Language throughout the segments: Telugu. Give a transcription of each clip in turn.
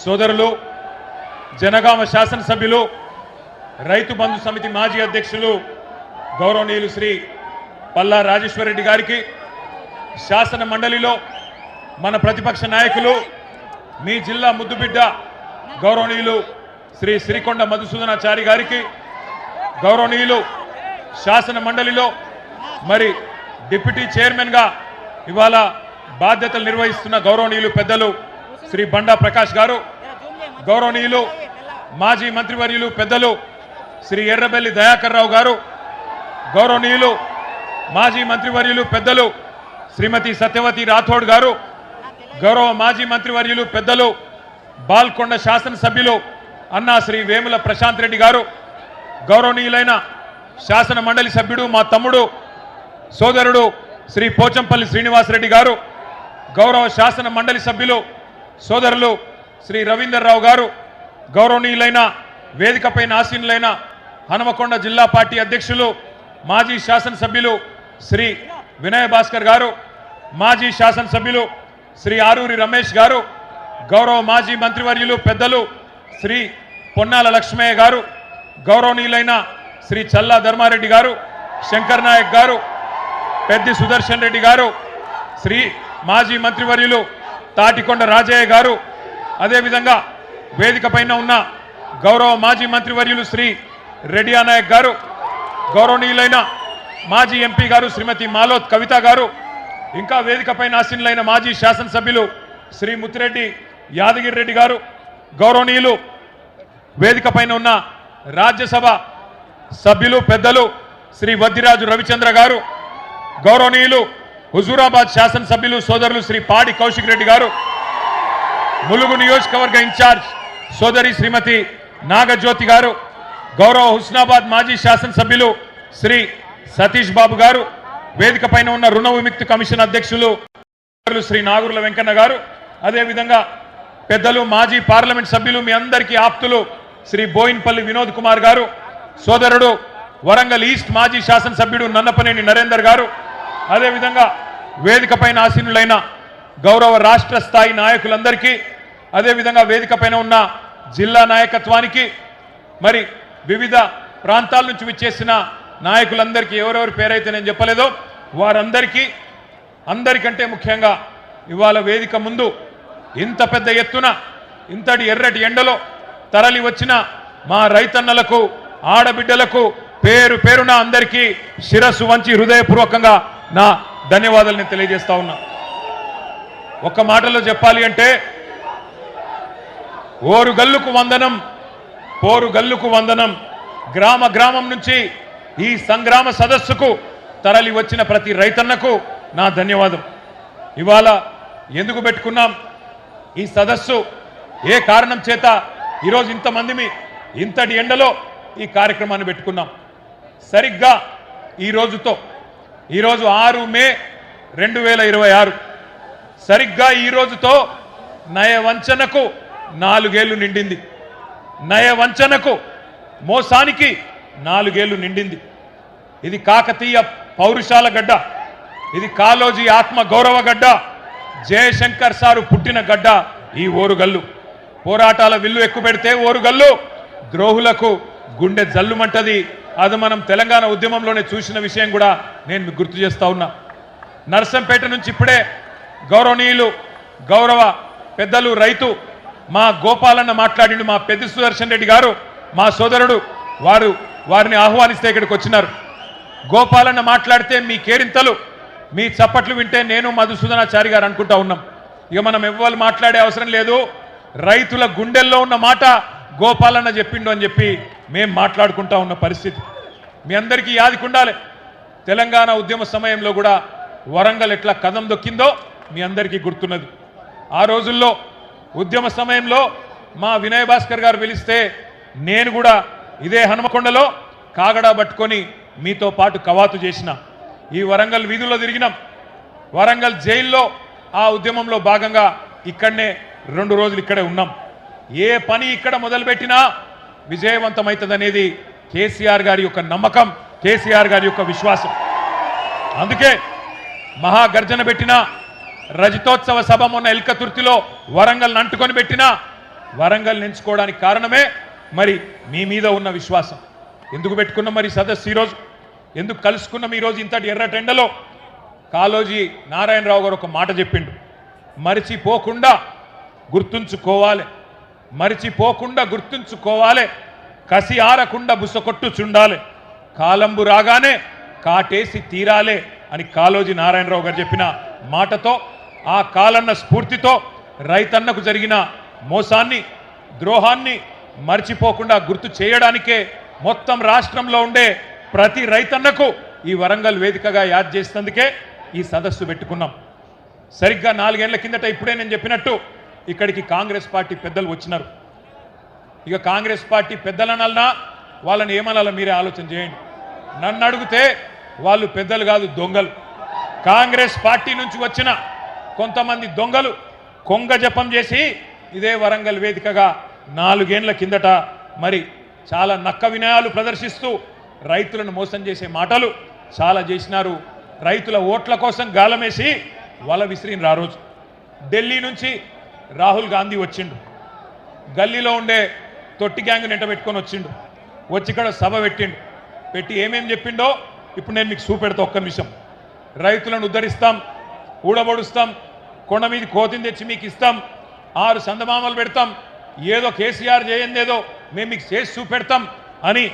సోదరులు జనగామ శాసనసభ్యులు రైతు బంధు సమితి మాజీ అధ్యక్షులు గౌరవనీయులు శ్రీ పల్లా రాజేశ్వరరెడ్డి గారికి శాసన మండలిలో మన ప్రతిపక్ష నాయకులు మీ జిల్లా ముద్దుబిడ్డ గౌరవనీయులు శ్రీ శ్రీకొండ మధుసూదనాచారి గారికి గౌరవనీయులు శాసన మండలిలో మరి డిప్యూటీ చైర్మన్ గా ఇవాళ బాధ్యతలు నిర్వహిస్తున్న గౌరవనీయులు పెద్దలు శ్రీ బండా ప్రకాష్ గారు గౌరవనీయులు మాజీ మంత్రివర్యులు పెద్దలు శ్రీ ఎర్రబెల్లి దయాకర్ రావు గారు గౌరవనీయులు మాజీ మంత్రివర్యులు పెద్దలు శ్రీమతి సత్యవతి రాథోడ్ గారు గౌరవ మాజీ మంత్రివర్యులు పెద్దలు బాల్కొండ శాసనసభ్యులు అన్నా శ్రీ వేముల ప్రశాంత్ రెడ్డి గారు గౌరవనీయులైన శాసన మండలి సభ్యుడు మా తమ్ముడు సోదరుడు శ్రీ పోచంపల్లి శ్రీనివాసరెడ్డి గారు గౌరవ శాసన మండలి సభ్యులు సోదరులు శ్రీ రవీందర్ రావు గారు గౌరవనీయులైన వేదికపై ఆసీనులైన హనుమకొండ జిల్లా పార్టీ అధ్యక్షులు మాజీ శాసనసభ్యులు శ్రీ వినయ భాస్కర్ గారు మాజీ శాసనసభ్యులు శ్రీ ఆరూరి రమేష్ గారు గౌరవ మాజీ మంత్రివర్యులు పెద్దలు శ్రీ పొన్నాల లక్ష్మయ్య గారు గౌరవనీయులైన శ్రీ చల్లా ధర్మారెడ్డి గారు శంకర్ నాయక్ గారు పెద్ది సుదర్శన్ రెడ్డి గారు శ్రీ మాజీ మంత్రివర్యులు తాటికొండ రాజయ్య గారు అదేవిధంగా వేదిక పైన ఉన్న గౌరవ మాజీ మంత్రివర్యులు శ్రీ రెడ్డియా నాయక్ గారు గౌరవనీయులైన మాజీ ఎంపీ గారు శ్రీమతి మాలోత్ కవిత గారు ఇంకా వేదిక పైన ఆసీనులైన మాజీ శాసనసభ్యులు శ్రీ ముత్తిరెడ్డి యాదగిరి రెడ్డి గారు గౌరవనీయులు వేదిక పైన ఉన్న రాజ్యసభ సభ్యులు పెద్దలు శ్రీ వద్దిరాజు రవిచంద్ర గారు గౌరవనీయులు హుజూరాబాద్ శాసనసభ్యులు సోదరులు శ్రీ పాడి కౌశిక్ రెడ్డి గారు ములుగు నియోజకవర్గ ఇన్ఛార్జ్ సోదరి శ్రీమతి నాగజ్యోతి గారు గౌరవ హుస్నాబాద్ మాజీ శాసనసభ్యులు శ్రీ సతీష్ బాబు గారు వేదిక పైన ఉన్న రుణ విముక్తి కమిషన్ అధ్యక్షులు శ్రీ నాగూర్ల వెంకన్న గారు అదేవిధంగా పెద్దలు మాజీ పార్లమెంట్ సభ్యులు మీ అందరికీ ఆప్తులు శ్రీ బోయిన్పల్లి వినోద్ కుమార్ గారు సోదరుడు వరంగల్ ఈస్ట్ మాజీ శాసనసభ్యుడు నన్నపనేని నరేందర్ గారు అదేవిధంగా వేదిక పైన ఆసీనులైన గౌరవ రాష్ట్ర స్థాయి నాయకులందరికీ అదేవిధంగా వేదిక పైన ఉన్న జిల్లా నాయకత్వానికి మరి వివిధ ప్రాంతాల నుంచి విచ్చేసిన నాయకులందరికీ ఎవరెవరి పేరైతే నేను చెప్పలేదో వారందరికీ అందరికంటే ముఖ్యంగా ఇవాళ వేదిక ముందు ఇంత పెద్ద ఎత్తున ఇంతటి ఎర్రటి ఎండలో తరలి వచ్చిన మా రైతన్నలకు ఆడబిడ్డలకు పేరు పేరున అందరికీ శిరస్సు వంచి హృదయపూర్వకంగా నా ధన్యవాదాలు నేను తెలియజేస్తా ఉన్నా. ఒక్క మాటలో చెప్పాలి అంటే ఓరు గల్లుకు వందనం పోరు గల్లుకు వందనం గ్రామ గ్రామం నుంచి ఈ సంగ్రామ సదస్సుకు తరలి వచ్చిన ప్రతి రైతన్నకు నా ధన్యవాదం. ఇవాళ ఎందుకు పెట్టుకున్నాం ఈ సదస్సు, ఏ కారణం చేత ఈరోజు ఇంతమంది ఇంతటి ఎండలో ఈ కార్యక్రమాన్ని పెట్టుకున్నాం. సరిగ్గా ఈరోజు 6 మే 2026 సరిగ్గా ఈ రోజుతో నయవంచనకు 4 ఏళ్లు నిండింది. నయవంచనకు మోసానికి 4 ఏళ్లు నిండింది. ఇది కాకతీయ పౌరుషాల గడ్డ, ఇది కాళోజీ ఆత్మ గౌరవ గడ్డ, జయశంకర్ సారు పుట్టిన గడ్డ ఈ ఓరుగల్లు. పోరాటాల విల్లు ఎక్కుపెడితే ఓరుగల్లు ద్రోహులకు గుండె జల్లుమంటది. అది మనం తెలంగాణ ఉద్యమంలోనే చూసిన విషయం కూడా నేను మీకు గుర్తు చేస్తా ఉన్నా. నర్సంపేట నుంచి ఇప్పుడే గౌరవనీయులు గౌరవ పెద్దలు రైతు మా గోపాలన్న మాట్లాడిండు. మా పెద్ది సుదర్శన్ రెడ్డి గారు మా సోదరుడు వారిని ఆహ్వానిస్తే ఇక్కడికి వచ్చినారు. గోపాలన్న మాట్లాడితే మీ కేరింతలు మీ చప్పట్లు వింటే నేను మధుసూదనాచారి గారు అనుకుంటా ఉన్నాం. ఇక మనం ఎవ్వరు మాట్లాడే అవసరం లేదు. రైతుల గుండెల్లో ఉన్న మాట గోపాలన్న చెప్పిండు అని చెప్పి మేము మాట్లాడుకుంటా ఉన్న పరిస్థితి మీ అందరికీ యాదికుండాలి. తెలంగాణ ఉద్యమ సమయంలో కూడా వరంగల్ ఎట్లా కదం దొక్కిందో మీ అందరికీ గుర్తున్నది. ఆ రోజుల్లో ఉద్యమ సమయంలో మా వినయ్ భాస్కర్ గారు పిలిస్తే నేను కూడా ఇదే హనుమకొండలో కాగడా పట్టుకొని మీతో పాటు కవాతు చేసిన. ఈ వరంగల్ వీధుల్లో తిరిగినాం. వరంగల్ జైల్లో ఆ ఉద్యమంలో భాగంగా ఇక్కడనే 2 రోజులు ఇక్కడే ఉన్నాం. ఏ పని ఇక్కడ మొదలుపెట్టినా విజయవంతమవుతుందనేది కేసీఆర్ గారి యొక్క నమ్మకం, కేసీఆర్ గారి యొక్క విశ్వాసం. అందుకే మహాగర్జన పెట్టిన రజతోత్సవ సభ మొన్న ఎల్కతుర్తిలో వరంగల్ అంటుకొని పెట్టిన వరంగల్ ఎంచుకోవడానికి కారణమే మరి మీ మీద ఉన్న విశ్వాసం. ఎందుకు పెట్టుకున్నాం మరి సదస్సు ఈరోజు, ఎందుకు కలుసుకున్నాం ఈరోజు ఇంతటి ఎర్రటెండలో? కాళోజీ నారాయణరావు గారు ఒక మాట చెప్పిండు, మరిచిపోకుండా గుర్తుంచుకోవాలి, మరిచిపోకుండా గుర్తుంచుకోవాలి, కసి ఆరకుండా బుసకొట్టుచుండాలి, కాలంబు రాగానే కాటేసి తీరాలే అని కాళోజీ నారాయణరావు గారు చెప్పిన మాటతో, ఆ కాలన్న స్ఫూర్తితో రైతన్నకు జరిగిన మోసాన్ని, ద్రోహాన్ని మర్చిపోకుండా గుర్తు చేయడానికే మొత్తం రాష్ట్రంలో ఉండే ప్రతి రైతన్నకు ఈ వరంగల్ వేదికగా యాద్ చేసినందుకే ఈ సదస్సు పెట్టుకున్నాం. సరిగ్గా 4 ఏళ్ల కిందట ఇప్పుడే నేను చెప్పినట్టు ఇక్కడికి కాంగ్రెస్ పార్టీ పెద్దలు వచ్చినారు. ఇక కాంగ్రెస్ పార్టీ పెద్దలనన్నా వాళ్ళని ఏమనాలో మీరే ఆలోచన చేయండి. నన్ను అడిగితే వాళ్ళు పెద్దలు కాదు, దొంగలు. కాంగ్రెస్ పార్టీ నుంచి వచ్చిన కొంతమంది దొంగలు కొంగ జపం చేసి ఇదే వరంగల్ వేదికగా 4 ఏళ్ల కిందట మరి చాలా నక్క వినయాలు ప్రదర్శిస్తూ రైతులను మోసం చేసే మాటలు చాలా చేసినారు. రైతుల ఓట్ల కోసం గాలమేసి వల విసిరిన ఆ రోజు ఢిల్లీ నుంచి రాహుల్ గాంధీ వచ్చిండు, గల్లీలో ఉండే తొట్టి గ్యాంగ్ నెంట పెట్టుకొని వచ్చిండు, వచ్చి ఇక్కడ సభ పెట్టిండు, పెట్టి ఏమేం చెప్పిండో ఇప్పుడు నేను మీకు చూపెడతా. ఒక్క నిమిషం. రైతులను ఉద్ధరిస్తాం, ఊడబొడుస్తాం, కొండ మీద కోతిని తెచ్చి మీకు ఇస్తాం, 6 సందమామలు పెడతాం, ఏదో కేసీఆర్ చేయందేదో మేము మీకు చేసి చూపెడతాం అని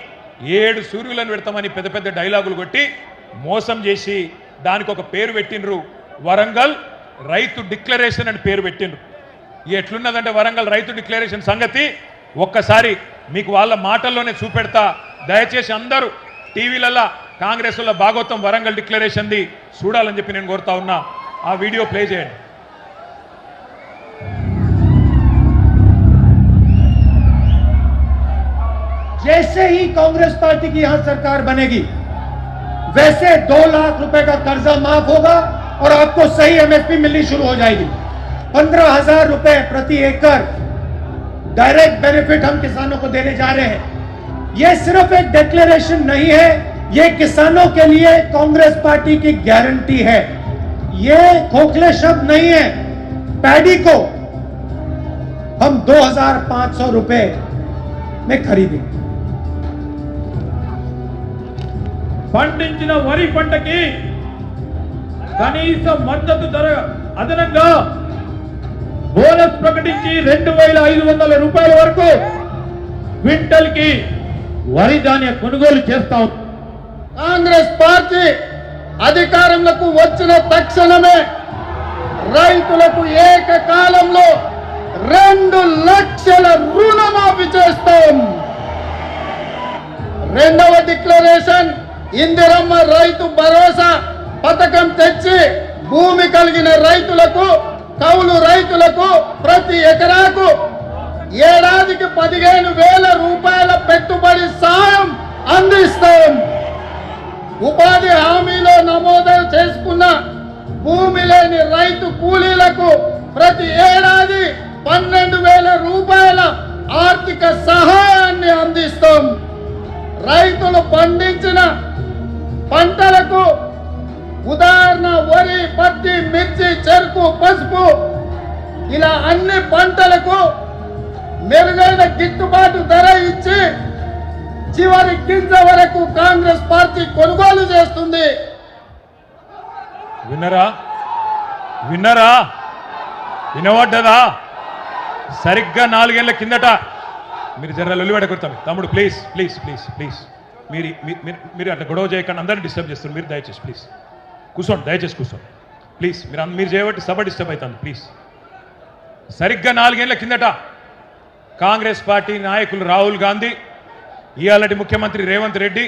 7 సూర్యులను పెడతామని పెద్ద పెద్ద డైలాగులు కొట్టి మోసం చేసి దానికి ఒక పేరు పెట్టిండ్రు, వరంగల్ రైతు డిక్లరేషన్ అని పేరు పెట్టిండ్రు. ఎట్లున్నదంటే వరంగల్ రైతు డిక్లరేషన్ సంగతి ఒక్కసారి మీకు వాళ్ళ మాటల్లోనే చూపెడతా. దయచేసి అందరూ టీవీలలో కాంగ్రెస్ వల్ల భాగవతం వరంగల్ డిక్లరేషన్ది చూడాలని చెప్పి నేను కోరుతా ఉన్నా. ఆ వీడియో ప్లే చేయండి. जैसे ही कांग्रेस पार्टी की यहां सरकार बनेगी वैसे 2 लाख रुपए का कर्जा माफ होगा और आपको सही एमएसपी मिलनी शुरू हो जाएगी। 15,000 रुपए प्रति एकड़ डायरेक्ट बेनिफिट हम किसानों को देने जा रहे हैं। यह सिर्फ एक डिक्लेरेशन नहीं है, यह किसानों के लिए कांग्रेस पार्टी की गारंटी है। यह खोखले शब्द नहीं है। पैडी को हम 2,500 रुपए में खरीदेंगे। పండించిన వరి పంటకి కనీస మద్దతు ధర అదనంగా బోనస్ ప్రకటించి 2,500 రూపాయల వరకు క్వింటల్ కి వరి ధాన్య కొనుగోలు చేస్తాం. కాంగ్రెస్ పార్టీ అధికారంలోకి వచ్చిన తక్షణమే రైతులకు ఏకకాలంలో 2 లక్షల రుణమాఫీ చేస్తాం. రెండవ డిక్లరేషన్ ఇందిరమ్మ రైతు భరోసా పథకం తెచ్చి భూమి కలిగిన రైతులకు, కౌలు రైతులకు ప్రతి ఎకరాకు ఏడాదికి 15,000 రూపాయల పెట్టుబడి సాయం అందిస్తాం. ఉపాధి హామీలో నమోదు చేసుకున్న భూమి లేని రైతు కూలీలకు ప్రతి ఏడాది 12,000 రూపాయల ఆర్థిక సహాయాన్ని అందిస్తాం. రైతులు పండించిన పంటలకు ఉదాహరణ వరి, పత్తి, మిర్చి, చెరుకు, పసుపు ఇలా అన్ని పంటలకు మెరుగైన గిట్టుబాటు ధర ఇచ్చి చివరి గింజ వరకు కాంగ్రెస్ పార్టీ కొనుగోలు చేస్తుంది. విన్నరా? విన్నరా? వినవడ్డదా? సరిగ్గా 4 ఏళ్ల కిందట మీరు జర లొల్లిబెడ కొడతాం. తమ్ముడు ప్లీజ్ ప్లీజ్ ప్లీజ్ ప్లీజ్ మీరు అట్లా గొడవ చేయకుండా అందరినీ డిస్టర్బ్ చేస్తారు. మీరు దయచేసి ప్లీజ్ కూర్చోండి, దయచేసి కూర్చోండి ప్లీజ్. మీరు చేయబట్టి సభ డిస్టర్బ్ అవుతుంది ప్లీజ్. సరిగ్గా 4 ఏళ్ల కిందట కాంగ్రెస్ పార్టీ నాయకులు రాహుల్ గాంధీ, ఇయాలటి ముఖ్యమంత్రి రేవంత్ రెడ్డి,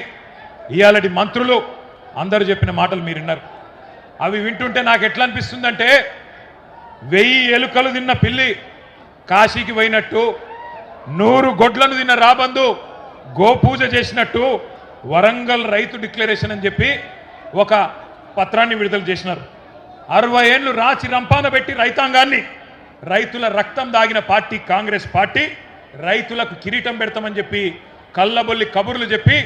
ఇయాలటి మంత్రులు అందరూ చెప్పిన మాటలు మీరు విన్నారు. అవి వింటుంటే నాకు ఎట్లా అనిపిస్తుందంటే 1000 ఎలుకలు తిన్న పిల్లి కాశీకి పోయినట్టు, 100 గొడ్లను తిన్న రాబందు గోపూజ చేసినట్టు వరంగల్ రైతు డిక్లరేషన్ అని చెప్పి ఒక పత్రాన్ని విడుదల చేసినారు. 60 ఏళ్ళు రాచి రంపాన పెట్టి రైతాంగాన్ని, రైతుల రక్తం దాగిన పార్టీ కాంగ్రెస్ పార్టీ రైతులకు కిరీటం పెడతామని చెప్పి కళ్ళబొల్లి కబుర్లు చెప్పి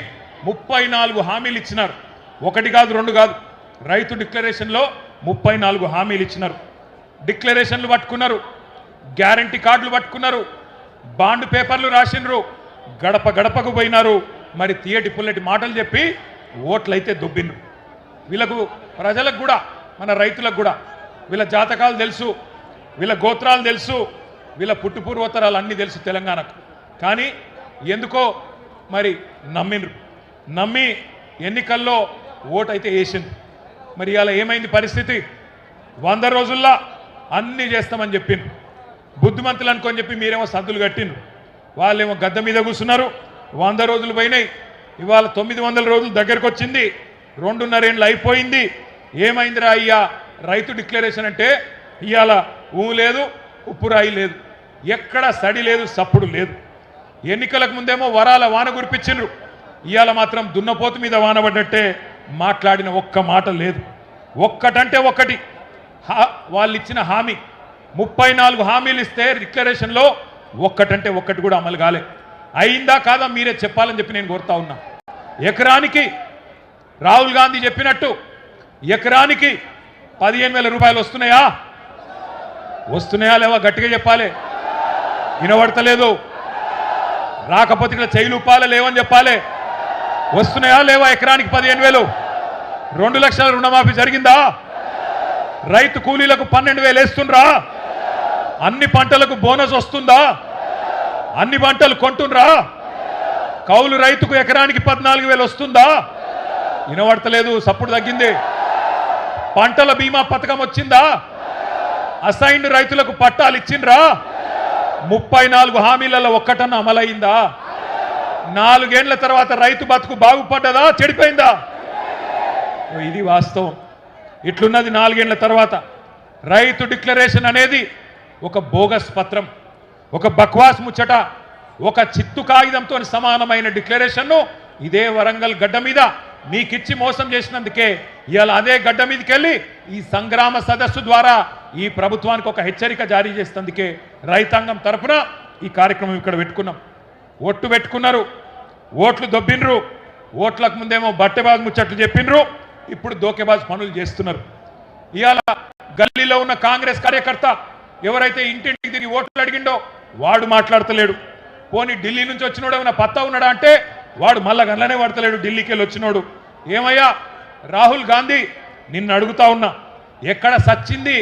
34 హామీలు ఇచ్చినారు. 1 కాదు 2 కాదు, రైతు డిక్లరేషన్లో 34 హామీలు ఇచ్చినారు. డిక్లరేషన్లు పట్టుకున్నారు, గ్యారంటీ కార్డులు పట్టుకున్నారు, బాండ్ పేపర్లు రాసిండ్రు, గడప గడపకు పోయినారు, మరి తీయటి పుల్లటి మాటలు చెప్పి ఓట్లయితే దొబ్బిండ్రు. వీళ్ళకు ప్రజలకు కూడా మన రైతులకు కూడా వీళ్ళ జాతకాలు తెలుసు, వీళ్ళ గోత్రాలు తెలుసు, వీళ్ళ పుట్టుపూర్వోత్తరాలు అన్నీ తెలుసు తెలంగాణకు. కానీ ఎందుకో మరి నమ్మి ఎన్నికల్లో ఓటైతే వేసింది. మరి ఇలా ఏమైంది పరిస్థితి? 100 రోజుల్లో అన్నీ చేస్తామని చెప్పిండ్రు. బుద్ధిమంతులు అనుకొని చెప్పి మీరేమో సద్దులు కట్టిండ్రు, వాళ్ళేమో గద్దె మీద కూర్చున్నారు. 100 రోజులు పోయినాయి, ఇవాళ 900 రోజులు దగ్గరకు వచ్చింది, 2.5 ఏళ్ళు అయిపోయింది. ఏమైందిరా అయ్యా రైతు డిక్లరేషన్ అంటే? ఇవాళ లేదు, ఉప్పురాయి లేదు, ఎక్కడ సడి లేదు, సప్పుడు లేదు. ఎన్నికలకు ముందేమో వరాల వాన కురిపించిండ్రు, ఇవాళ మాత్రం దున్నపోతు మీద వాన పడ్డట్టే మాట్లాడిన ఒక్క మాట లేదు. ఒక్కటంటే ఒక్కటి వాళ్ళు ఇచ్చిన హామీ 34 హామీలు ఇస్తే డిక్లరేషన్లో ఒక్కటంటే ఒక్కటి కూడా అమలు కాలే. అయిందా కాదా మీరే చెప్పాలని చెప్పి నేను కోరుతా ఉన్నా. ఎకరానికి రాహుల్ గాంధీ చెప్పినట్టు ఎకరానికి 15,000 రూపాయలు వస్తున్నాయా? వస్తున్నాయా లేవా? గట్టిగా చెప్పాలి, వినబడతలేదు. రాకపోతే ఇక్కడ చెయ్యిలుపాలే లేవని చెప్పాలి. వస్తున్నాయా లేవా? ఎకరానికి 15,000. 2 లక్షల రుణమాఫీ జరిగిందా? రైతు కూలీలకు 12,000 వేస్తుండ్రా? అన్ని పంటలకు బోనస్ వస్తుందా? అన్ని పంటలు కొంటుండ్రా? కౌలు రైతుకు ఎకరానికి 14,000 వస్తుందా? వినబడతలేదు, సప్పుడు తగ్గింది. పంటల బీమా పథకం వచ్చిందా? అసైన్డ్ రైతులకు పట్టాలు ఇచ్చిండ్రా? 34 హామీలలో ఒక్కటన్నా అమలైందా? 4 ఏళ్ల తర్వాత రైతు బతుకు బాగుపడ్డదా చెడిపోయిందా? ఇది వాస్తవం. ఇట్లున్నది 4 ఏళ్ల తర్వాత. రైతు డిక్లరేషన్ అనేది ఒక బోగస్ పత్రం, ఒక బక్వాస్ ముచ్చట, ఒక చిత్తు కాగితంతో సమానమైన డిక్లరేషన్ను ఇదే వరంగల్ గడ్డ మీద మీకిచ్చి మోసం చేసినందుకే ఇవాళ అదే గడ్డ మీదకి వెళ్ళి ఈ సంగ్రామ సదస్సు ద్వారా ఈ ప్రభుత్వానికి ఒక హెచ్చరిక జారీ చేసేందుకే రైతాంగం తరఫున ఈ కార్యక్రమం ఇక్కడ పెట్టుకున్నాం. ఓట్లు పెట్టుకున్నారు, ఓట్లు దొబ్బిండ్రు, ఓట్లకు ముందేమో బట్టెబాజ్ ముచ్చట్లు చెప్పిండ్రు, ఇప్పుడు దోకేబాజ్ పనులు చేస్తున్నారు. ఇవాళ గల్లీలో ఉన్న కాంగ్రెస్ కార్యకర్త ఎవరైతే ఇంటింటికి తిరిగి ఓట్లు అడిగిండో వాడు మాట్లాడతలేడు. పోనీ ఢిల్లీ నుంచి వచ్చినోడు ఏమైనా పత్తా ఉన్నాడా అంటే వాడు మళ్ళా గల్లనే పడతలేడు. ఢిల్లీకి వెళ్ళి వచ్చినోడు ఏమయ్యా రాహుల్ గాంధీ, నిన్ను అడుగుతా ఉన్నా, ఎక్కడ సచ్చింది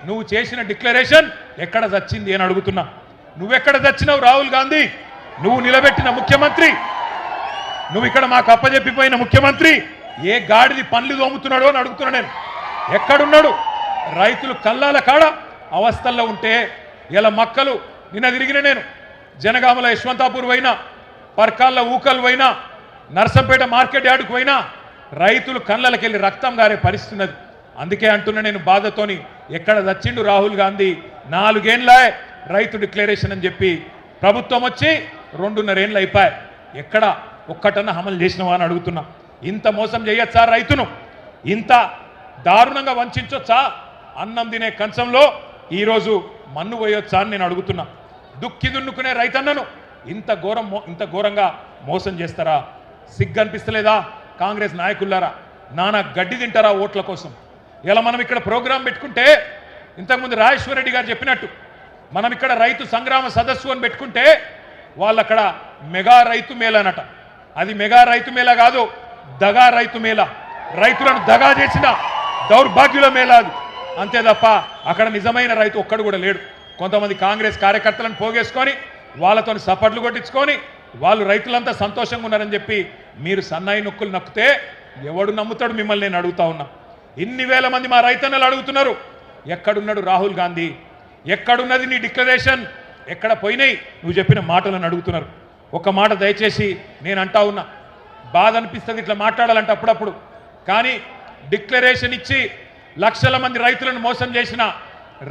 నువ్వు చేసిన డిక్లరేషన్? ఎక్కడ సచ్చింది అని అడుగుతున్నా. నువ్వెక్కడ చచ్చినావు రాహుల్ గాంధీ? నువ్వు నిలబెట్టిన ముఖ్యమంత్రి, నువ్వు ఇక్కడ మాకు అప్పజెప్పిపోయిన ముఖ్యమంత్రి ఏ గాడిది పనులు దోముతున్నాడో అని అడుగుతున్నా నేను. ఎక్కడున్నాడు? రైతులు కల్లాల కాడ అవస్థల్లో ఉంటే ఇలా మక్కలు నిన్న తిరిగిన నేను జనగామల యశ్వంతాపూర్ పోయినా, పర్కాళ్ళ ఊకలు పోయినా, నర్సంపేట మార్కెట్ యార్డుకు పోయినా రైతులు కళ్ళకెళ్ళి రక్తం గారే పరిస్థితున్నది. అందుకే అంటున్నా నేను బాధతోని, ఎక్కడ చచ్చిండు రాహుల్ గాంధీ? 4 ఏళ్ళే రైతు డిక్లరేషన్ అని చెప్పి ప్రభుత్వం వచ్చి 2.5 ఏళ్ళు అయిపోయాయి. ఎక్కడ ఒక్కటన్నా అమలు చేసినవా అని అడుగుతున్నా. ఇంత మోసం చేయొచ్చా రైతును? ఇంత దారుణంగా వంచొచ్చా? అన్నం తినే కంచంలో ఈరోజు మన్ను పోయొచ్చా అని నేను అడుగుతున్నా. దుక్కి దున్నుకునే రైతన్నను ఇంత ఘోరంగా మోసం చేస్తారా? సిగ్గు అనిపిస్తలేదా కాంగ్రెస్ నాయకులారా? నానా గడ్డి తింటారా ఓట్ల కోసం? ఇలా మనం ఇక్కడ ప్రోగ్రాం పెట్టుకుంటే, ఇంతకుముందు రాజేశ్వర రెడ్డి గారు చెప్పినట్టు మనం ఇక్కడ రైతు సంగ్రామ సదస్సు అని పెట్టుకుంటే వాళ్ళు అక్కడ మెగా రైతు మేళనట. అది మెగా రైతు మేళ కాదు, దగా రైతు మేళ. రైతులను దగా చేసిన దౌర్భాగ్యుల మేళ అది. అంతే తప్ప అక్కడ నిజమైన రైతు ఒక్కడు కూడా లేడు. కొంతమంది కాంగ్రెస్ కార్యకర్తలను పోగేసుకొని వాళ్ళతో సపట్లు కొట్టించుకొని వాళ్ళు రైతులంతా సంతోషంగా ఉన్నారని చెప్పి మీరు సన్నాయి నొక్కులు నొక్కితే ఎవడు నమ్ముతాడు మిమ్మల్ని? నేను అడుగుతా ఉన్నా. ఇన్ని వేల మంది మా రైతన్నలు అడుగుతున్నారు, ఎక్కడున్నాడు రాహుల్ గాంధీ? ఎక్కడున్నది నీ డిక్లరేషన్? ఎక్కడ పోయినాయి నువ్వు చెప్పిన మాటలను అడుగుతున్నారు. ఒక మాట దయచేసి నేను అంటా ఉన్నా, బాధ అనిపిస్తుంది ఇట్లా మాట్లాడాలంటే అప్పుడప్పుడు. కానీ డిక్లరేషన్ ఇచ్చి లక్షల మంది రైతులను మోసం చేసిన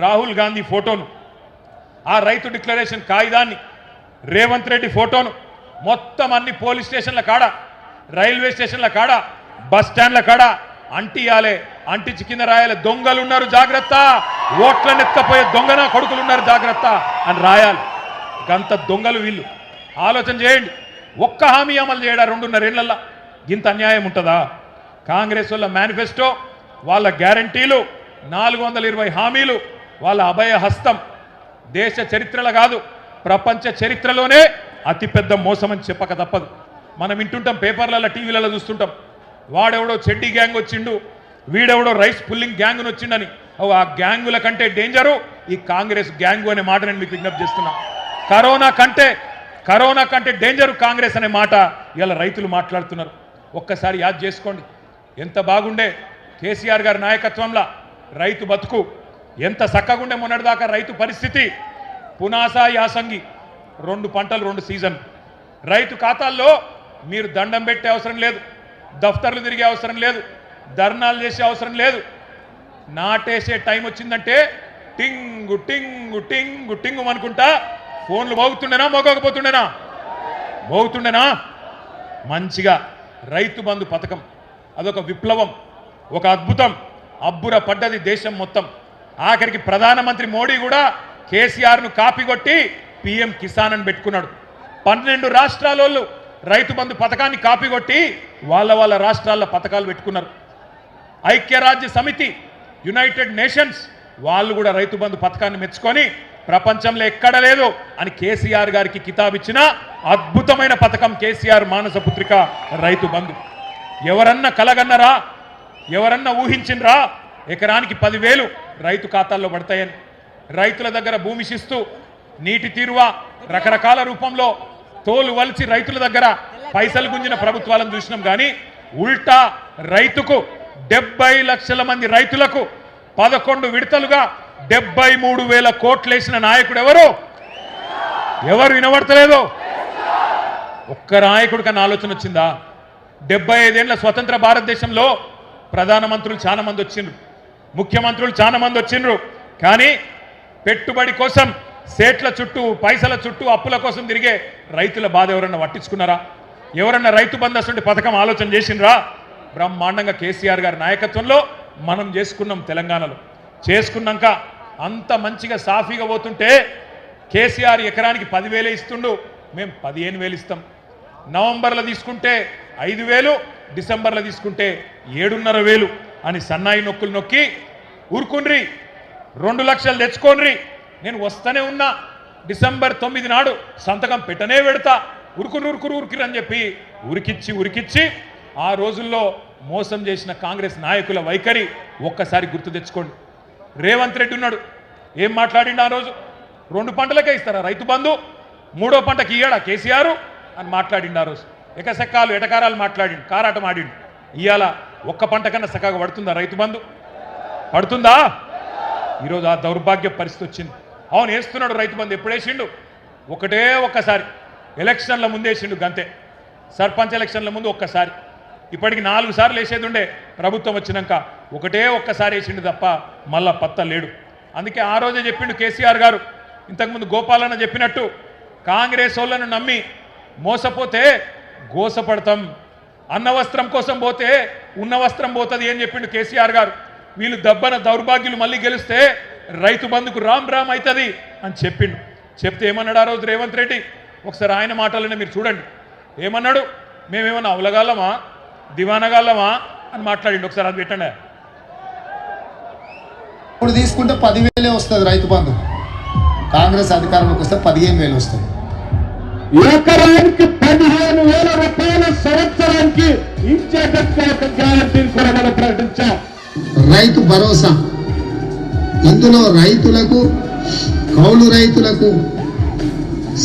రాహుల్ గాంధీ ఫోటోను, ఆ రైతు డిక్లరేషన్ కాగితాన్ని, రేవంత్ రెడ్డి ఫోటోను మొత్తం అన్ని పోలీస్ స్టేషన్ల కాడ, రైల్వే స్టేషన్ల కాడ, బస్ స్టాండ్ల కాడ అంటియాలే. అంటించి కింద రాయాలి, దొంగలున్నారు జాగ్రత్త, ఓట్లను ఎత్తపోయే దొంగన కొడుకులున్నారు జాగ్రత్త అని రాయాలి. గంత దొంగలు వీళ్ళు. ఆలోచన చేయండి, ఒక్క హామీ అమలు చేయడా 2.5 ఏళ్లలో? ఇంత అన్యాయం ఉంటుందా? కాంగ్రెస్ వాళ్ళ మేనిఫెస్టో, వాళ్ళ గ్యారంటీలు, 420 హామీలు, వాళ్ళ అభయ హస్తం దేశ చరిత్రలో కాదు ప్రపంచ చరిత్రలోనే అతిపెద్ద మోసం అని చెప్పక తప్పదు. మనం వింటుంటాం, పేపర్లలో టీవీలలో చూస్తుంటాం, వాడెవడో చెడ్డీ గ్యాంగ్ వచ్చిండు, వీడెవడో రైస్ పుల్లింగ్ గ్యాంగ్ను వచ్చిండని. ఆ గ్యాంగుల కంటే డేంజరు ఈ కాంగ్రెస్ గ్యాంగు అనే మాట నేను మీకు విజ్ఞప్తి చేస్తున్నా. కరోనా కంటే డేంజరు కాంగ్రెస్ అనే మాట ఇలా రైతులు మాట్లాడుతున్నారు. ఒక్కసారి యాద్ చేసుకోండి, ఎంత బాగుండే కేసీఆర్ గారి నాయకత్వంలో రైతు బతుకు, ఎంత చక్కగుండే మొన్నటిదాకా రైతు పరిస్థితి. పునాస యాసంగి 2 పంటలు 2 సీజన్. రైతు ఖాతాల్లో మీరు దండం పెట్టే అవసరం లేదు, దఫ్తర్లు తిరిగే అవసరం లేదు, ధర్నాలు చేసే అవసరం లేదు. నాటేసే టైం వచ్చిందంటే టింగు టింగు టింగు టింగు అనుకుంటా ఫోన్లు మోగుతుండేనా, మోగుతుండేనా. మంచిగా రైతు బంధు పథకం అదొక విప్లవం, ఒక అద్భుతం. అబ్బుర పడ్డది దేశం మొత్తం. ఆఖరికి ప్రధానమంత్రి మోడీ కూడా కేసీఆర్ను కాపీ కొట్టి పిఎం కిసాన్ అని పెట్టుకున్నాడు. 12 రాష్ట్రాల రైతు బంధు పథకాన్ని కాపీ కొట్టి వాళ్ళ రాష్ట్రాల్లో పథకాలు పెట్టుకున్నారు. ఐక్యరాజ్య సమితి, యునైటెడ్ నేషన్స్ వాళ్ళు కూడా రైతు బంధు పథకాన్ని మెచ్చుకొని ప్రపంచంలో ఎక్కడ లేదు అని కేసీఆర్ గారికి కితాబ్ ఇచ్చిన అద్భుతమైన పథకం కేసీఆర్ మానస పుత్రిక రైతు బంధు. ఎవరన్నా కలగన్నరా, ఎవరన్నా ఊహించినరా ఎకరానికి 10,000 రైతు ఖాతాల్లో పడతాయని? రైతుల దగ్గర భూమి శిస్తు, నీటి తీరువా రకరకాల రూపంలో తోలు వలిచి రైతుల దగ్గర పైసలు గుంజిన ప్రభుత్వాలను చూసినాం. కానీ ఉల్టా రైతుకు 70 లక్షల మంది రైతులకు 11 విడతలుగా 73,000 కోట్లు వేసిన నాయకుడు ఎవరు వినబడతలేదు? ఒక్క నాయకుడి కన్నా ఆలోచన వచ్చిందా? 75 ఏళ్ల స్వతంత్ర భారతదేశంలో ప్రధానమంత్రులు చాలా మంది వచ్చిండ్రు, ముఖ్యమంత్రులు చాలా మంది వచ్చిండ్రు. కానీ పెట్టుబడి కోసం సేట్ల చుట్టూ, పైసల చుట్టూ, అప్పుల కోసం తిరిగే రైతుల బాధ ఎవరన్నా పట్టించుకున్నారా? ఎవరన్నా రైతు బంధు అసలు పథకం ఆలోచన చేసిండ్రా? బ్రహ్మాండంగా కేసీఆర్ గారి నాయకత్వంలో మనం చేసుకున్నాం. తెలంగాణలో చేసుకున్నాక అంత మంచిగా సాఫీగా పోతుంటే కేసీఆర్ ఎకరానికి 10,000 ఇస్తుండు, మేము 15,000 ఇస్తాం. నవంబర్లో తీసుకుంటే 5,000, డిసెంబర్లో తీసుకుంటే 7,500 అని సన్నాయి నొక్కులు నొక్కి ఊరుకుండ్రి, 2 లక్షలు తెచ్చుకోండ్రి, నేను వస్తూనే ఉన్నా, డిసెంబర్ 9 నాడు సంతకం పెట్టనే పెడతా, ఉరుకురు అని చెప్పి ఉరికిచ్చి ఆ రోజుల్లో మోసం చేసిన కాంగ్రెస్ నాయకుల వైఖరి ఒక్కసారి గుర్తు తెచ్చుకోండి. రేవంత్ రెడ్డి ఉన్నాడు, ఏం మాట్లాడిండు ఆ రోజు? 2 పంటలకే ఇస్తారా రైతు బంధు, 3వ పంటకి ఇయ్యాడా కేసీఆర్ అని మాట్లాడిండు. ఆ రోజు ఎకసెక్కాలు ఎటకారాలు మాట్లాడిండు, కారాటం ఆడిండు. ఇవాళ 1 పంట కన్నా చక్కగా పడుతుందా రైతు బంధు? పడుతుందా? ఈరోజు ఆ దౌర్భాగ్య పరిస్థితి వచ్చింది. అవును, వేస్తున్నాడు రైతు బంధు. ఎప్పుడు వేసిండు? ఒక్కసారి ఎలక్షన్ల ముందు వేసిండు, గంతే. సర్పంచ్ ఎలక్షన్ల ముందు ఒక్కసారి. ఇప్పటికి 4 సార్లు వేసేది ఉండే, ప్రభుత్వం వచ్చినాక ఒక్కసారి వేసిండు తప్ప మళ్ళా పత్త లేడు. అందుకే ఆ రోజే చెప్పిండు కేసీఆర్ గారు, ఇంతకుముందు గోపాలన్న చెప్పినట్టు, కాంగ్రెస్ వాళ్ళను నమ్మి మోసపోతే గోసపడతాం, అన్న వస్త్రం కోసం పోతే ఉన్న వస్త్రం పోతుంది అని చెప్పిండు కేసీఆర్ గారు. వీళ్ళు దబ్బన దౌర్భాగ్యులు మళ్ళీ గెలిస్తే రైతు బంధుకు రామ్ అవుతుంది అని చెప్పిండు. చెప్తే ఏమన్నాడు ఆ రోజు రేవంత్ రెడ్డి? ఒకసారి ఆయన మాటలనే మీరు చూడండి. ఏమన్నాడు? మేమేమన్నా అవలగాలమా, దివానగాళ్ళమా అని మాట్లాడిండు. ఒకసారి అది పెట్టండి. ఇప్పుడు తీసుకుంటే 10,000 వస్తుంది రైతు బంధు, కాంగ్రెస్ అధికారంలోకి వస్తే 15,000 వస్తుంది. ఎకరానికి 15,000 రూపాయల సంవత్సరానికి ఇచ్చేటట్టు ఒక గ్యారంటీని కూడా మనం ప్రకటించాం. రైతు భరోసా, ఇందులో రైతులకు, కౌలు రైతులకు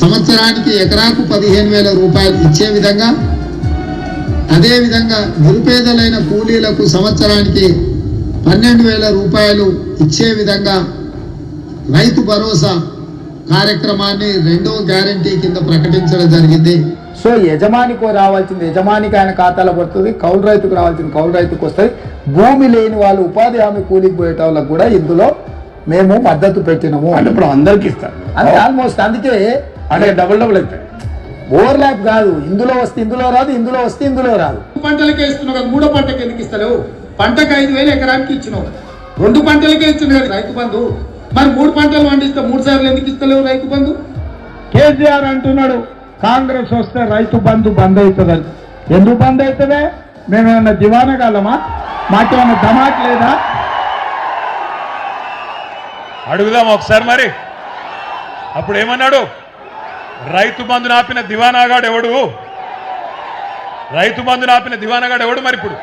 సంవత్సరానికి ఎకరాకు 15,000 రూపాయలు ఇచ్చే విధంగా, అదేవిధంగా నిరుపేదలైన కూలీలకు సంవత్సరానికి 12,000 రూపాయలు ఇచ్చే విధంగా రైతు భరోసా కార్యక్రమాన్ని 2వ గ్యారంటీ కింద ప్రకటించడం జరిగింది. సో యజమానికి రావాల్సింది యజమానికి ఆయన ఖాతాలో పడుతుంది, కౌలు రైతుకు రావాల్సింది కౌలు రైతుకు వస్తుంది. భూమి లేని వాళ్ళు, ఉపాధి హామీ కూలికి పోయేట వాళ్ళకు కూడా ఇందులో మేము మద్దతు పెట్టినాము. అంటే ఇప్పుడు అందరికి ఇస్తారు అంటే ఆల్మోస్ట్. అందుకే అంటే డబుల్ అవుతాయి. ఓవర్లాప్ కాదు, ఇందులో వస్తే ఇందులో రాదు, ఇందులో వస్తే ఇందులో రాదు. 2 పంటలకే ఇస్తున్నావు కదా, 3వ పంటకి ఎందుకు ఇస్తలేవు? పంటకు 5,000 ఎకరానికి ఇచ్చినావు, 2 పంటలకే ఇచ్చిన కదా రైతు బంధు. మరి 3 పంటలు పండిస్తే 3 సార్లు ఎందుకు ఇస్తలేవు రైతు బంధు? కేసీఆర్ అంటున్నాడు కాంగ్రెస్ వస్తే రైతు బంధు బంద్ అవుతుందని. ఎందుకు బంద్ అవుతుందే? మేమేమన్నా దివానగాలమా? మాకేమన్నా ధమాక్ లేదా? అడుగుదాం ఒకసారి మరి. అప్పుడు ఏమన్నాడు? రైతు బంధు నాపిన దివానాగాడు ఎవడు? రైతు బంధు నాపిన దివానాగాడు ఎవడు? మరి ఇప్పుడు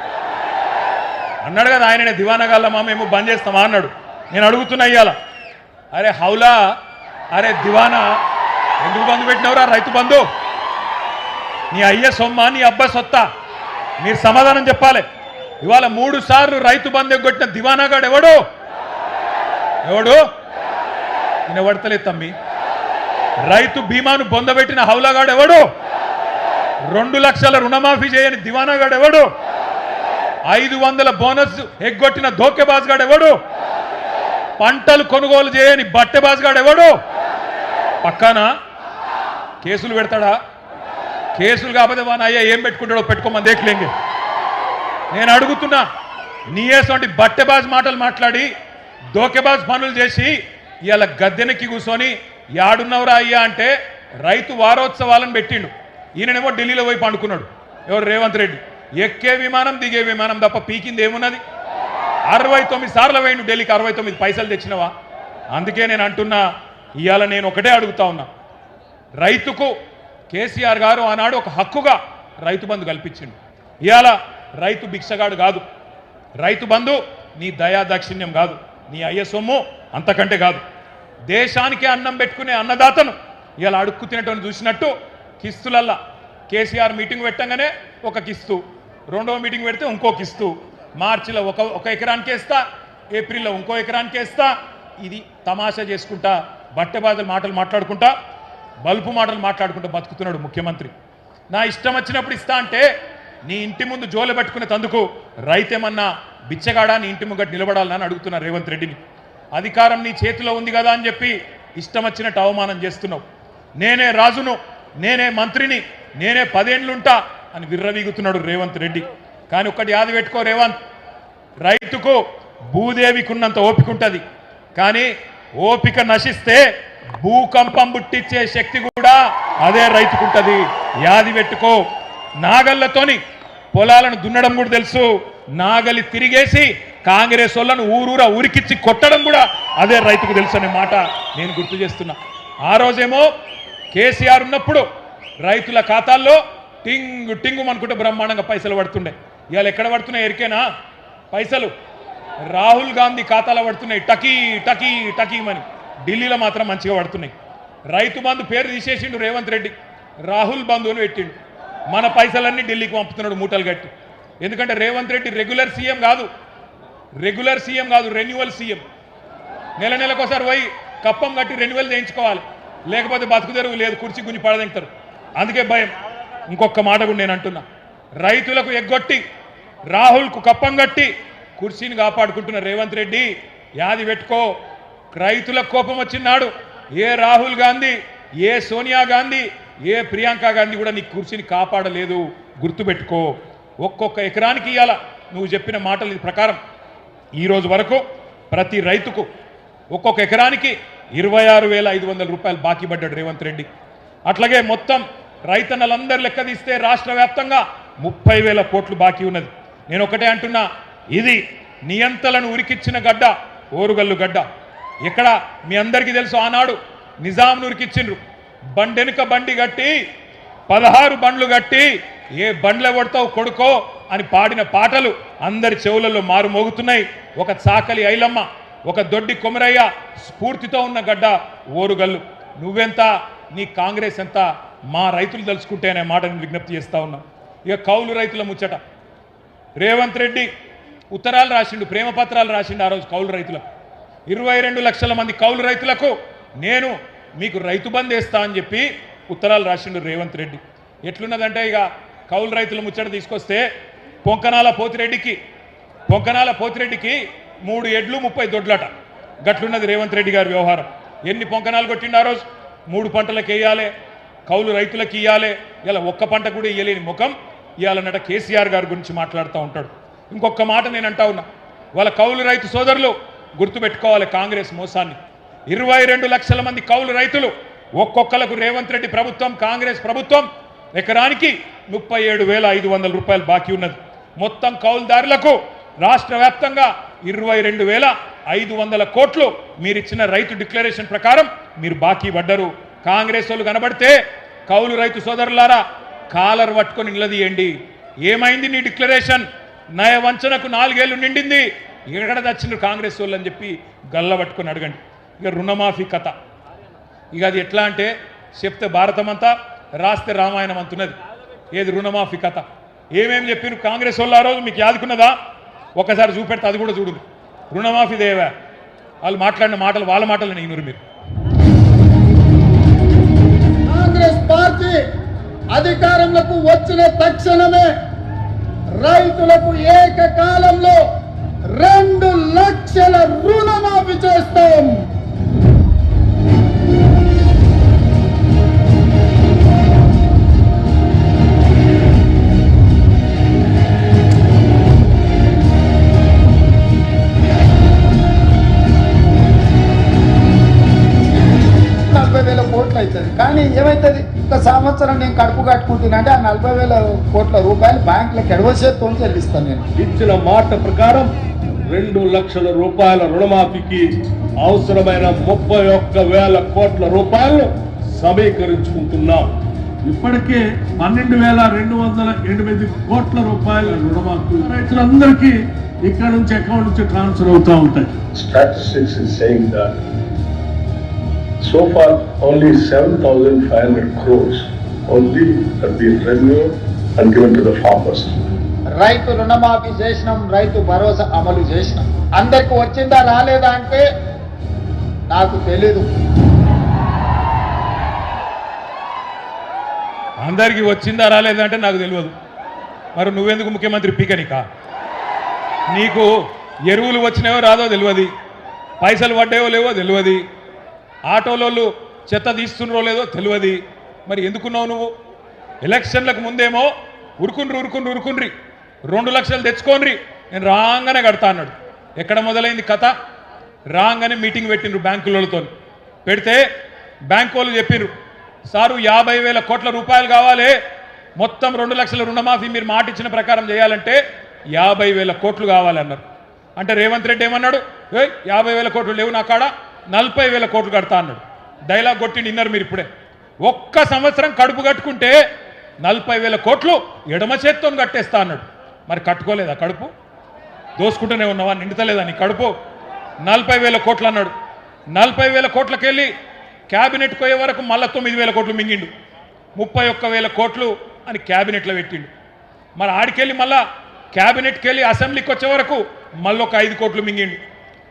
అన్నాడు కదా ఆయననే దివానాగాళ్ళమా మేము బంద్ చేస్తామా అన్నాడు. నేను అడుగుతున్నా ఇయ్యాల, అరే హౌలా, అరే దివానా, ఎందుకు బంధు పెట్టినవరా రైతు బంధు? నీ అయ్య సొమ్మ, నీ అబ్బా సొత్తా? మీరు సమాధానం చెప్పాలి. ఇవాళ 3 సార్లు రైతు బంధు ఎగ్గొట్టిన దివానాగాడు ఎవడు? ఎవడు? నేను పడతలేదు తమ్మి. రైతు బీమాను బొందబెట్టిన హౌలాగాడు ఎవడు? 2 లక్షల రుణమాఫీ చేయని దివానాగాడు ఎవడు? 500 బోనస్ ఎగ్గొట్టిన ధోకేబాజ్గాడు ఎవడు? పంటలు కొనుగోలు చేయని బట్టెబాజ్గాడు ఎవడు? పక్కానా కేసులు పెడతాడా? కేసులు కాకపోతే వాన అయ్యా ఏం పెట్టుకుంటాడో పెట్టుకోమని దేఖలేంగే. నేను అడుగుతున్నా, నీయేసంటి బట్టెబాజ్ మాటలు మాట్లాడి ధోకేబాజ్ పనులు చేసి ఇవాళ గద్దెనెక్కి కూర్చొని యాడున్నవరా అయ్యా అంటే రైతు వారోత్సవాలను పెట్టిండు. ఈయననేమో ఢిల్లీలో పోయి పండుకున్నాడు. ఎవరు? రేవంత్ రెడ్డి. ఎక్కే విమానం దిగే విమానం తప్ప పీకింది ఏమున్నది? 69 సార్లు వేయండు ఢిల్లీకి, 69 పైసలు తెచ్చినవా? అందుకే నేను అంటున్నా, ఇవాళ నేను ఒకటే అడుగుతా ఉన్నా, రైతుకు కేసీఆర్ గారు ఆనాడు ఒక హక్కుగా రైతు బంధు కల్పించిండు. ఇవాళ రైతు భిక్షగాడు కాదు, రైతు బంధు నీ దయా దాక్షిణ్యం కాదు, నీ అయ్య సొమ్ము అంతకంటే కాదు. దేశానికే అన్నం పెట్టుకునే అన్నదాతను ఇలా అడుక్కు తినటం చూసినట్టు కిస్తులల్లా కేసీఆర్ మీటింగ్ పెట్టంగానే ఒక కిస్తు, రెండవ మీటింగ్ పెడితే ఇంకో కిస్తు, మార్చిలో ఒక ఎకరానికి వేస్తా, ఏప్రిల్లో ఇంకో ఎకరానికి వేస్తా. ఇది తమాషా చేసుకుంటా, బట్టెబాదల మాటలు మాట్లాడుకుంటా, బల్పు మాటలు మాట్లాడుకుంటూ బతుకుతున్నాడు ముఖ్యమంత్రి. నా ఇష్టం వచ్చినప్పుడు ఇస్తా అంటే నీ ఇంటి ముందు జోలు పెట్టుకునే తందుకు రైతేమన్నా బిచ్చగాడా నీ ఇంటి ముంగట నిలబడాలని అడుగుతున్నా రేవంత్ రెడ్డిని. అధికారం నీ చేతిలో ఉంది కదా అని చెప్పి ఇష్టం వచ్చినట్టు అవమానం చేస్తున్నావు. నేనే రాజును, నేనే మంత్రిని, నేనే 10 ఏళ్ళుంటా అని విర్రవీగుతున్నాడు రేవంత్ రెడ్డి. కానీ ఒక్కటి యాది పెట్టుకో రేవంత్, రైతుకు భూదేవికున్నంత ఓపిక ఉంటుంది, కానీ ఓపిక నశిస్తే భూకంపం పుట్టించే శక్తి కూడా అదే రైతుకుంటుంది. యాది పెట్టుకో. నాగళ్లతోని పొలాలను దున్నడం కూడా తెలుసు, నాగలి తిరిగేసి కాంగ్రెస్ వాళ్ళను ఊరూరా ఉరికిచ్చి కొట్టడం కూడా అదే రైతుకు తెలుసు అనే మాట నేను గుర్తు చేస్తున్నా. ఆ రోజేమో కేసీఆర్ ఉన్నప్పుడు రైతుల ఖాతాల్లో టింగు టింగు అనుకుంటే బ్రహ్మాండంగా పైసలు పడుతుండే. ఇవాళ ఎక్కడ పడుతున్నాయి ఎరికేనా పైసలు? రాహుల్ గాంధీ ఖాతాలో పడుతున్నాయి టకీ టకీ టకీమని. ఢిల్లీలో మాత్రం మంచిగా పడుతున్నాయి. రైతు బంధు పేరు తీసేసిండు రేవంత్ రెడ్డి, రాహుల్ బంధు అని పెట్టిండు. మన పైసలన్నీ ఢిల్లీకి పంపుతున్నాడు మూటలు కట్టి. ఎందుకంటే రేవంత్ రెడ్డి రెగ్యులర్ సీఎం కాదు, రెన్యువల్ సీఎం. నెలకోసారి పోయి కప్పం కట్టి రెన్యువల్ చేయించుకోవాలి, లేకపోతే బతుకుదెరువు లేదు, కుర్చీ గుంజి పడదెంటారు. అందుకే భయం. ఇంకొక మాట కూడా నేను అంటున్నా, రైతులకు ఎగ్గొట్టి రాహుల్కు కప్పం కట్టి కుర్చీని కాపాడుకుంటున్న రేవంత్ రెడ్డి యాది పెట్టుకో. రైతులకు కోపం వచ్చినాడు ఏ రాహుల్ గాంధీ, ఏ సోనియా గాంధీ, ఏ ప్రియాంక గాంధీ కూడా నీ కుర్చీని కాపాడలేదు, గుర్తుపెట్టుకో. ఒక్కొక్క ఎకరానికి ఇవ్వాల నువ్వు చెప్పిన మాటల ప్రకారం ఈరోజు వరకు ప్రతి రైతుకు ఒక్కొక్క ఎకరానికి 26,500 రూపాయలు బాకీ పడ్డాడు రేవంత్ రెడ్డి. అట్లాగే మొత్తం రైతన్నలందరూ లెక్క తీస్తే రాష్ట్ర వ్యాప్తంగా 30,000 కోట్లు బాకీ ఉన్నది. నేను ఒకటే అంటున్నా, ఇది నియంతలను ఉరికిచ్చిన గడ్డ ఓరుగల్లు గడ్డ. ఎక్కడ మీ అందరికీ తెలుసు, ఆనాడు నిజాంను ఉరికిచ్చిండ్రు. బండెనుక బండి కట్టి 16 బండ్లు కట్టి ఏ బండ్ల కొడతావు కొడుకో అని పాడిన పాటలు అందరి చెవులలో మారు మోగుతున్నాయి. ఒక చాకలి ఐలమ్మ, ఒక దొడ్డి కొమరయ్య స్ఫూర్తితో ఉన్న గడ్డ ఓరుగల్లు. నువ్వెంత, నీ కాంగ్రెస్ ఎంత, మా రైతులు తలుచుకుంటే అనే మాట నేను విజ్ఞప్తి చేస్తా ఉన్నా. ఇక కౌలు రైతుల ముచ్చట, రేవంత్ రెడ్డి ఉత్తరాలు రాసిండు, ప్రేమ పత్రాలు రాసిండు ఆ రోజు కౌలు రైతులకు. 22 లక్షల మంది కౌలు రైతులకు నేను మీకు రైతు బంధు వేస్తా అని చెప్పి ఉత్తరాలు రాసిండు రేవంత్ రెడ్డి. ఎట్లున్నదంటే ఇక కౌలు రైతుల ముచ్చట తీసుకొస్తే పొంకనాల పోతిరెడ్డికి 3 ఎడ్లు 30 దొడ్లట. గట్లున్నది రేవంత్ రెడ్డి గారి వ్యవహారం. ఎన్ని పొంకనాలు కొట్టిండు ఆ రోజు? 3 పంటలకు వేయాలి, కౌలు రైతులకు ఇవ్వాలి. ఇలా ఒక్క పంట కూడా ఇవ్వలేని ముఖం ఇవ్వాలన్నట కేసీఆర్ గారి గురించి మాట్లాడుతూ ఉంటాడు. ఇంకొక మాట నేను అంటా ఉన్నా, వాళ్ళ కౌలు రైతు సోదరులు గుర్తుపెట్టుకోవాలి కాంగ్రెస్ మోసాన్ని. 22 లక్షల మంది కౌలు రైతులు ఒక్కొక్కలకు రేవంత్ రెడ్డి ప్రభుత్వం, కాంగ్రెస్ ప్రభుత్వం ఎకరానికి 37,500 రూపాయలు బాకీ ఉన్నది. మొత్తం కౌలుదారులకు రాష్ట్ర వ్యాప్తంగా 22,500 కోట్లు మీరిచ్చిన రైతు డిక్లరేషన్ ప్రకారం మీరు బాకీ పడ్డరు. కాంగ్రెస్ వాళ్ళు కనబడితే కౌలు రైతు సోదరులారా కాలర్ పట్టుకొని నిలదీయండి. ఏమైంది నీ డిక్లరేషన్? నయ వంచనకు 4 ఏళ్ళు నిండింది, ఎక్కడ తెచ్చిండ్రు కాంగ్రెస్ వాళ్ళు అని చెప్పి గల్ల పట్టుకొని అడగండి. ఇక రుణమాఫీ కథ, ఇక అది ఎట్లా అంటే చెప్తే భారతం అంతా రాస్తే రామాయణం అంటున్నది. ఏది రుణమాఫీ కథ ఏమేమి చెప్పిరు కాంగ్రెస్ వాళ్ళు ఆ రోజు మీకు యాదుకున్నదా? ఒకసారి చూపెడితే అది కూడా చూడు. రుణమాఫీ దేవా వాళ్ళు మాట్లాడిన మాటలు వాళ్ళ మాటలు నేను మీరు కాంగ్రెస్ పార్టీ అధికారంలోకి వచ్చిన తక్షణమే రైతులకు ఏకకాలంలో 2 లక్షల రుణమాఫీ చేస్తాం. కోట్లు అవుతుంది. కానీ ఏమవుతుంది, ఒక సంవత్సరం నేను కడుపు కట్టుకుంటున్నా అంటే ఆ 40,000 కోట్ల రూపాయలు బ్యాంకులకు ఎడవసేతో చెల్లిస్తాను. నేను ఇచ్చిన మాట ప్రకారం 2 లక్షల రూపాయల రుణమాఫీకి అవసరమైన 31,000 కోట్ల రూపాయలు సమీకరించుకుంటున్నాం. ఇప్పటికే 12,208 కోట్ల రూపాయల రుణమాఫీ రైతులందరికీ ఇక్కడ నుంచి అకౌంట్ నుంచి ట్రాన్స్ఫర్ అవుతూ ఉంటాయి. Statistics is saying that so far only 7,500 crores only have been revenue and given to the farmers. రైతు రుణమాఫీ చేసినాం, రైతు భరోసా అమలు చేసినాం. అందరికి వచ్చిందా రాలేదా అంటే నాకు తెలీదు. అందరికీ వచ్చిందా రాలేదంటే నాకు తెలియదు. మరి నువ్వెందుకు ముఖ్యమంత్రి పీకనికా? నీకు ఎరువులు వచ్చినాయో రాదో తెలియదు, పైసలు పడ్డాయో లేవో తెలియదు, ఆటోలోళ్ళు చెత్త తీస్తున్నారో లేదో తెలియదు. మరి ఎందుకున్నావు నువ్వు? ఎలక్షన్లకు ముందేమో ఉరుకుండ్రి 2 లక్షలు తెచ్చుకోండి నేను రాగానే కడతా అన్నాడు. ఎక్కడ మొదలైంది కథ? రాగానే మీటింగ్ పెట్టిండ్రు బ్యాంకులతో. పెడితే బ్యాంకు వాళ్ళు చెప్పిర్రు, సారు 50,000 కోట్ల రూపాయలు కావాలి, మొత్తం 2 లక్షల రుణమాఫీ మీరు మాట ఇచ్చిన ప్రకారం చేయాలంటే 50,000 కోట్లు కావాలన్నారు. అంటే రేవంత్ రెడ్డి ఏమన్నాడు, 50,000 కోట్లు లేవు నా కాడ, 40,000 కోట్లు కడతా అన్నాడు. డైలాగ్ కొట్టిండి విన్నారు మీరు ఇప్పుడే. ఒక్క సంవత్సరం కడుపు కట్టుకుంటే 40,000 కోట్లు ఎడమ చేత్తో కట్టేస్తా అన్నాడు. మరి కట్టుకోలేదా కడుపు? దోసుకుంటూనే ఉన్నావా? నిండుతలేదా నీ కడుపు? 40,000 కోట్లు అన్నాడు. 40,000 కోట్లకెళ్ళి క్యాబినెట్కి పోయే వరకు మళ్ళీ 9,000 కోట్లు మింగిండు. 31,000 కోట్లు అని క్యాబినెట్లో పెట్టిండు. మరి ఆడికెళ్ళి మళ్ళా క్యాబినెట్కి వెళ్ళి అసెంబ్లీకి వచ్చే వరకు మళ్ళీ ఒక 5 కోట్లు మింగిండు.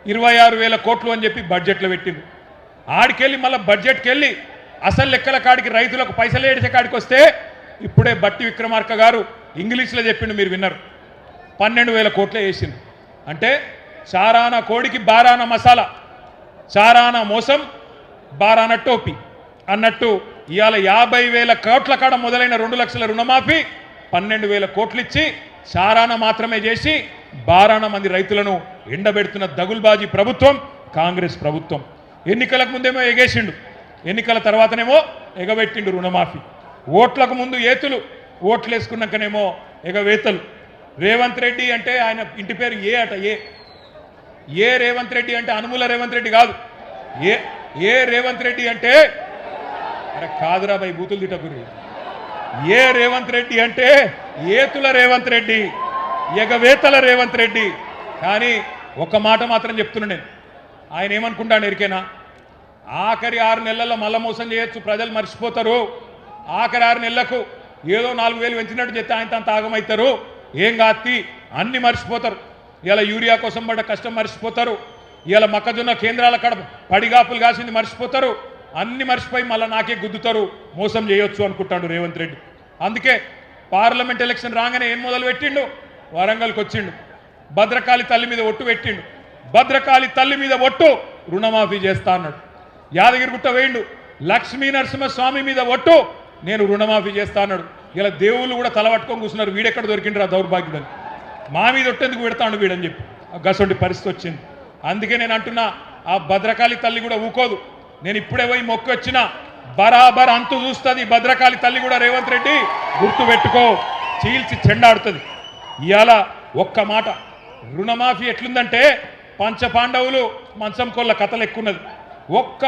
26,000 కోట్లు అని చెప్పి బడ్జెట్లో పెట్టిండు. ఆడికెళ్ళి మళ్ళీ బడ్జెట్కి వెళ్ళి అసలు లెక్కల కాడికి రైతులకు పైసలు ఏడిచే కాడికి వస్తే ఇప్పుడే బట్టి విక్రమార్క గారు ఇంగ్లీష్లో చెప్పిండు, మీరు విన్నారు. 12,000 కోట్లే వేసిండు. అంటే చారానా కోడికి బారానా మసాలా, చారానా మోసం బారానా టోపీ అన్నట్టు ఇవాళ 50,000 కోట్ల కాడ మొదలైన 2 లక్షల రుణమాఫీ 12,000 కోట్లు ఇచ్చి చారానా మాత్రమే చేసి బారానా మంది రైతులను ఎండబెడుతున్న దగుల్బాజీ ప్రభుత్వం కాంగ్రెస్ ప్రభుత్వం. ఎన్నికలకు ముందేమో ఎగేసిండు, ఎన్నికల తర్వాతనేమో ఎగబెట్టిండు రుణమాఫీ. ఓట్లకు ముందు ఏతులు, ఓట్లు వేసుకున్నాకనేమో ఎగవేతలు. రేవంత్ రెడ్డి అంటే ఆయన ఇంటి పేరు ఏ అట, ఏ రేవంత్ రెడ్డి అంటే అనుముల రేవంత్ రెడ్డి కాదు, ఏ రేవంత్ రెడ్డి అంటే అరే కాదురా భయ్ బూతులు తిట్టకురి. ఏ రేవంత్ రెడ్డి అంటే ఏతుల రేవంత్ రెడ్డి, ఎగవేతల రేవంత్ రెడ్డి. కానీ ఒక మాట మాత్రం చెప్తున్నా నేను, ఆయన ఏమనుకుంటాను ఎరికేనా, ఆఖరి 6 నెలల్లో మళ్ళా మోసం చేయొచ్చు, ప్రజలు మర్చిపోతారు. ఆఖరి 6 నెలలకు ఏదో 4,000 పెంచినట్టు చెప్తే ఆయన అంత ఆగమవుతారు, ఏం కాత్తి అన్ని మర్చిపోతారు. ఇలా యూరియా కోసం పడ్డ కష్టం మర్చిపోతారు, ఇలా మొక్కజొన్న కేంద్రాల కడ పడిగాపులు కాసింది మర్చిపోతారు, అన్ని మర్చిపోయి మళ్ళీ నాకే గుద్దుతారు, మోసం చేయొచ్చు అనుకుంటాడు రేవంత్ రెడ్డి. అందుకే పార్లమెంట్ ఎలక్షన్ రాగానే ఏం మొదలు పెట్టిండు, వరంగల్కి వచ్చిండు, భద్రకాళి తల్లి మీద ఒట్టు పెట్టిండు. భద్రకాళి తల్లి మీద ఒట్టు రుణమాఫీ చేస్తా అన్నాడు. యాదగిరిగుట్ట వేయిండు, లక్ష్మీ నరసింహస్వామి మీద ఒట్టు నేను రుణమాఫీ చేస్తా అన్నాడు. ఇలా దేవుళ్ళు కూడా తలపట్టుకొని కూర్చున్నారు, వీడెక్కడ దొరికిండ్రు ఆ దౌర్భాగ్యుడని, మా మీద ఒట్టేందుకు పెడతాడు వీడని చెప్పి గసొంటి పరిస్థితి వచ్చింది. అందుకే నేను అంటున్నా, ఆ భద్రకాళి తల్లి కూడా ఊకోదు. నేను ఇప్పుడే పోయి మొక్కి వచ్చిన బరాబర్ అంతు చూస్తుంది భద్రకాళి తల్లి కూడా. రేవంత్ రెడ్డి గుర్తు పెట్టుకో, చీల్చి చెండాడుతుంది. ఇవాళ ఒక్క మాట, రుణమాఫీ ఎట్లుందంటే పంచపాండవులు మంచం కొల్ల కథలు ఎక్కున్నది. ఒక్క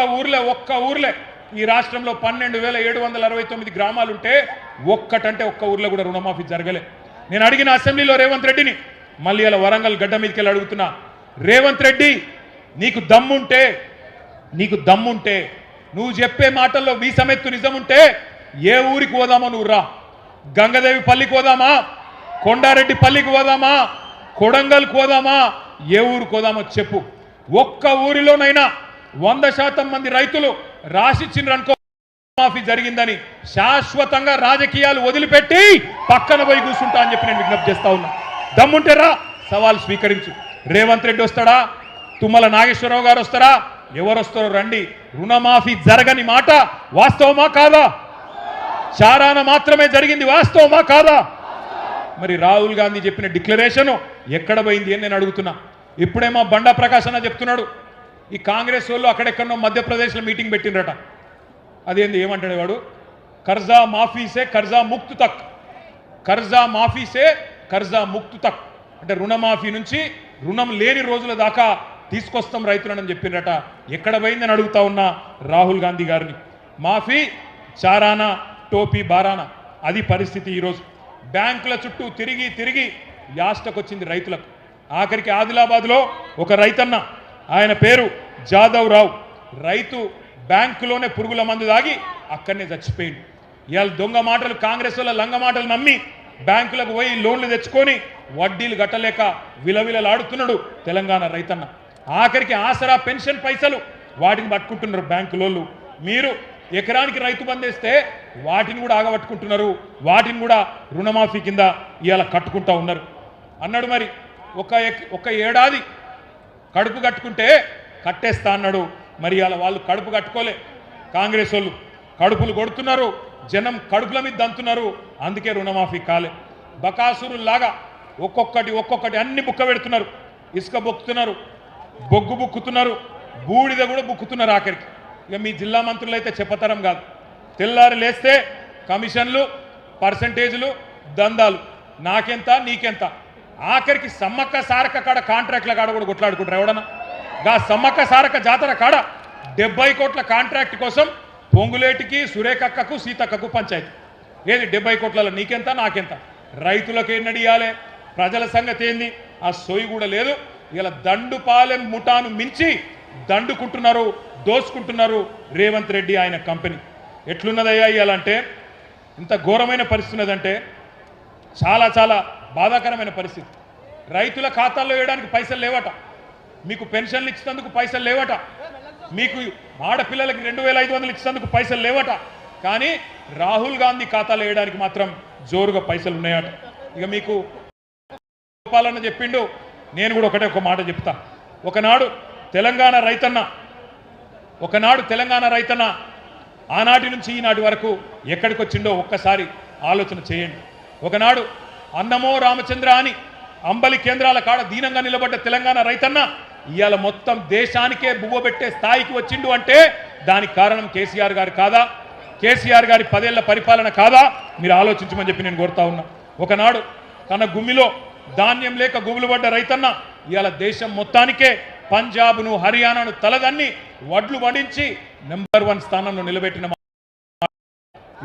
ఊర్లే ఈ రాష్ట్రంలో 12,769 గ్రామాలుంటే ఒక్కటంటే ఒక్క ఊర్లో కూడా రుణమాఫీ జరగలే. నేను అడిగిన అసెంబ్లీలో రేవంత్ రెడ్డిని, మళ్ళీ ఇలా వరంగల్ గడ్డ మీదకి వెళ్ళి అడుగుతున్నా, రేవంత్ రెడ్డి నీకు దమ్ముంటే నువ్వు చెప్పే మాటల్లో వీసమెత్తు నిజముంటే ఏ ఊరికి పోదామో నువ్వు రా. గంగదేవి పల్లికి పోదామా, కొండారెడ్డి పల్లికి పోదామా, కొడంగల్కి పోదామా, ఏ ఊరికి పోదామో చెప్పు. ఒక్క ఊరిలోనైనా 100% మంది రైతులు రాసిచ్చినరనుకో మాఫీ జరిగిందని శాశ్వతంగా రాజకీయాలు వదిలిపెట్టి పక్కన పోయి కూర్చుంటా అని చెప్పి నేను విజ్ఞప్తి చేస్తా ఉన్నా. దమ్ముంటే రా, సవాల్ స్వీకరించు. రేవంత్ రెడ్డి వస్తాడా, తుమ్మల నాగేశ్వరరావు గారు వస్తారా, ఎవరు వస్తారో రండి. రుణమాఫీ జరగని మాట వాస్తవమా కాదా? చారాన మాత్రమే జరిగింది వాస్తవమా కాదా? మరి రాహుల్ గాంధీ చెప్పిన డిక్లరేషన్ ఎక్కడ పోయింది అని నేను అడుగుతున్నా. ఇప్పుడేమో బండా ప్రకాశ్ అన్న చెప్తున్నాడు, ఈ కాంగ్రెస్ వాళ్ళు అక్కడెక్కడో మధ్యప్రదేశ్లో మీటింగ్ పెట్టిండ్రట. అదేంది ఏమంటాడు వాడు, కర్జా మాఫీసే కర్జా ముక్తు తక్, కర్జా మాఫీసే కర్జా ముక్తు తక్ అంటే రుణమాఫీ నుంచి రుణం లేని రోజుల దాకా తీసుకొస్తాం రైతులని చెప్పిండ్రట. ఎక్కడ పోయిందని అడుగుతా ఉన్నా రాహుల్ గాంధీ గారిని. మాఫీ చారానా టోపీ బారానా, అది పరిస్థితి ఈరోజు. బ్యాంకుల చుట్టూ తిరిగి తిరిగి యాస్టకొచ్చింది రైతులకు. ఆఖరికి ఆదిలాబాద్లో ఒక రైతన్న, ఆయన పేరు జాదవ్ రావు, రైతు బ్యాంకులోనే పురుగుల మందు దాగి అక్కడనే చచ్చిపోయింది. ఇవాళ దొంగ మాటలు, కాంగ్రెస్ వాళ్ళ లంగ మాటలు నమ్మి బ్యాంకులకు పోయి లోన్లు తెచ్చుకొని వడ్డీలు కట్టలేక విలవిలలాడుతున్నాడు తెలంగాణ రైతన్న. ఆఖరికి ఆసరా పెన్షన్ పైసలు వాటిని పట్టుకుంటున్నారు బ్యాంకులోళ్ళు. మీరు ఎకరానికి రైతు బందేస్తే వాటిని కూడా ఆగబట్టుకుంటున్నారు, వాటిని కూడా రుణమాఫీ కింద ఇవాళ కట్టుకుంటా ఉన్నారు అన్నాడు. మరి ఒక ఏడాది కడుపు కట్టుకుంటే కట్టేస్తా అన్నాడు. మరి ఇవాళ వాళ్ళు కడుపు కట్టుకోలే, కాంగ్రెస్ వాళ్ళు కడుపులు కొడుతున్నారు, జనం కడుపుల మీద దంతున్నారు, అందుకే రుణమాఫీ కాలే. బకాసురులాగా ఒక్కొక్కటి అన్ని బుక్క పెడుతున్నారు. ఇసుక బొక్కుతున్నారు, బొగ్గు బుక్కుతున్నారు, బూడిద కూడా బుక్కుతున్నారు. ఆఖరికి ఇక మీ జిల్లా మంత్రులు అయితే చెప్పతరం కాదు. తెల్లారి లేస్తే కమిషన్లు, పర్సంటేజీలు, దందాలు, నాకెంత నీకెంత. ఆఖరికి సమ్మక్క సారక్క కాడ కాంట్రాక్ట్ల కాడ కూడా కొట్లాడుకుంటారు ఎవడన్నా. గా సమ్మక్క సారక్క జాతర కాడ 70 కోట్ల కాంట్రాక్ట్ కోసం పొంగులేటికి, సురేఖక్కకు, సీతక్కకు పంచాయతీ. ఏది 70 కోట్లలో నీకెంత నాకెంత, రైతులకు ఎన్నడియాలే, ప్రజల సంగతి ఏంది, ఆ సోయి కూడా లేదు. ఇలా దండుపాలెం ముఠాను మించి దండుకుంటున్నారు, దోసుకుంటున్నారు రేవంత్ రెడ్డి ఆయన కంపెనీ. ఎట్లున్నదయ్యా ఇయాలంటే, ఇంత ఘోరమైన పరిస్థితి ఉన్నదంటే చాలా చాలా బాధాకరమైన పరిస్థితి. రైతుల ఖాతాల్లో వేయడానికి పైసలు లేవట, మీకు పెన్షన్లు ఇచ్చినందుకు పైసలు లేవట, మీకు ఆడపిల్లలకి 2,500 ఇచ్చినందుకు పైసలు లేవట, కానీ రాహుల్ గాంధీ ఖాతాలో వేయడానికి మాత్రం జోరుగా పైసలు ఉన్నాయట. ఇక మీకు గోపాలన్న చెప్పిండు, నేను కూడా ఒక మాట చెప్తా. ఒకనాడు తెలంగాణ రైతన్న ఆనాటి నుంచి ఈనాటి వరకు ఎక్కడికి వచ్చిండో ఒక్కసారి ఆలోచన చేయండి. ఒకనాడు అన్నమో రామచంద్ర అని అంబలి కేంద్రాల కాడ దీనంగా నిలబడ్డ తెలంగాణ రైతన్న ఇవాళ మొత్తం దేశానికే బువ్వ పెట్టే స్థాయికి వచ్చిండు అంటే దానికి కారణం కేసీఆర్ గారు కాదా? కేసీఆర్ గారి 10 ఏళ్ల పరిపాలన కాదా? మీరు ఆలోచించమని చెప్పి నేను కోరుతా ఉన్నా. ఒకనాడు తన గుమ్మిలో ధాన్యం లేక గుబులు పడ్డ రైతన్న ఇవాళ దేశం మొత్తానికే పంజాబ్ను, హర్యానాను తలదన్ని వడ్లు వడించి నెంబర్ 1 స్థానంలో నిలబెట్టిన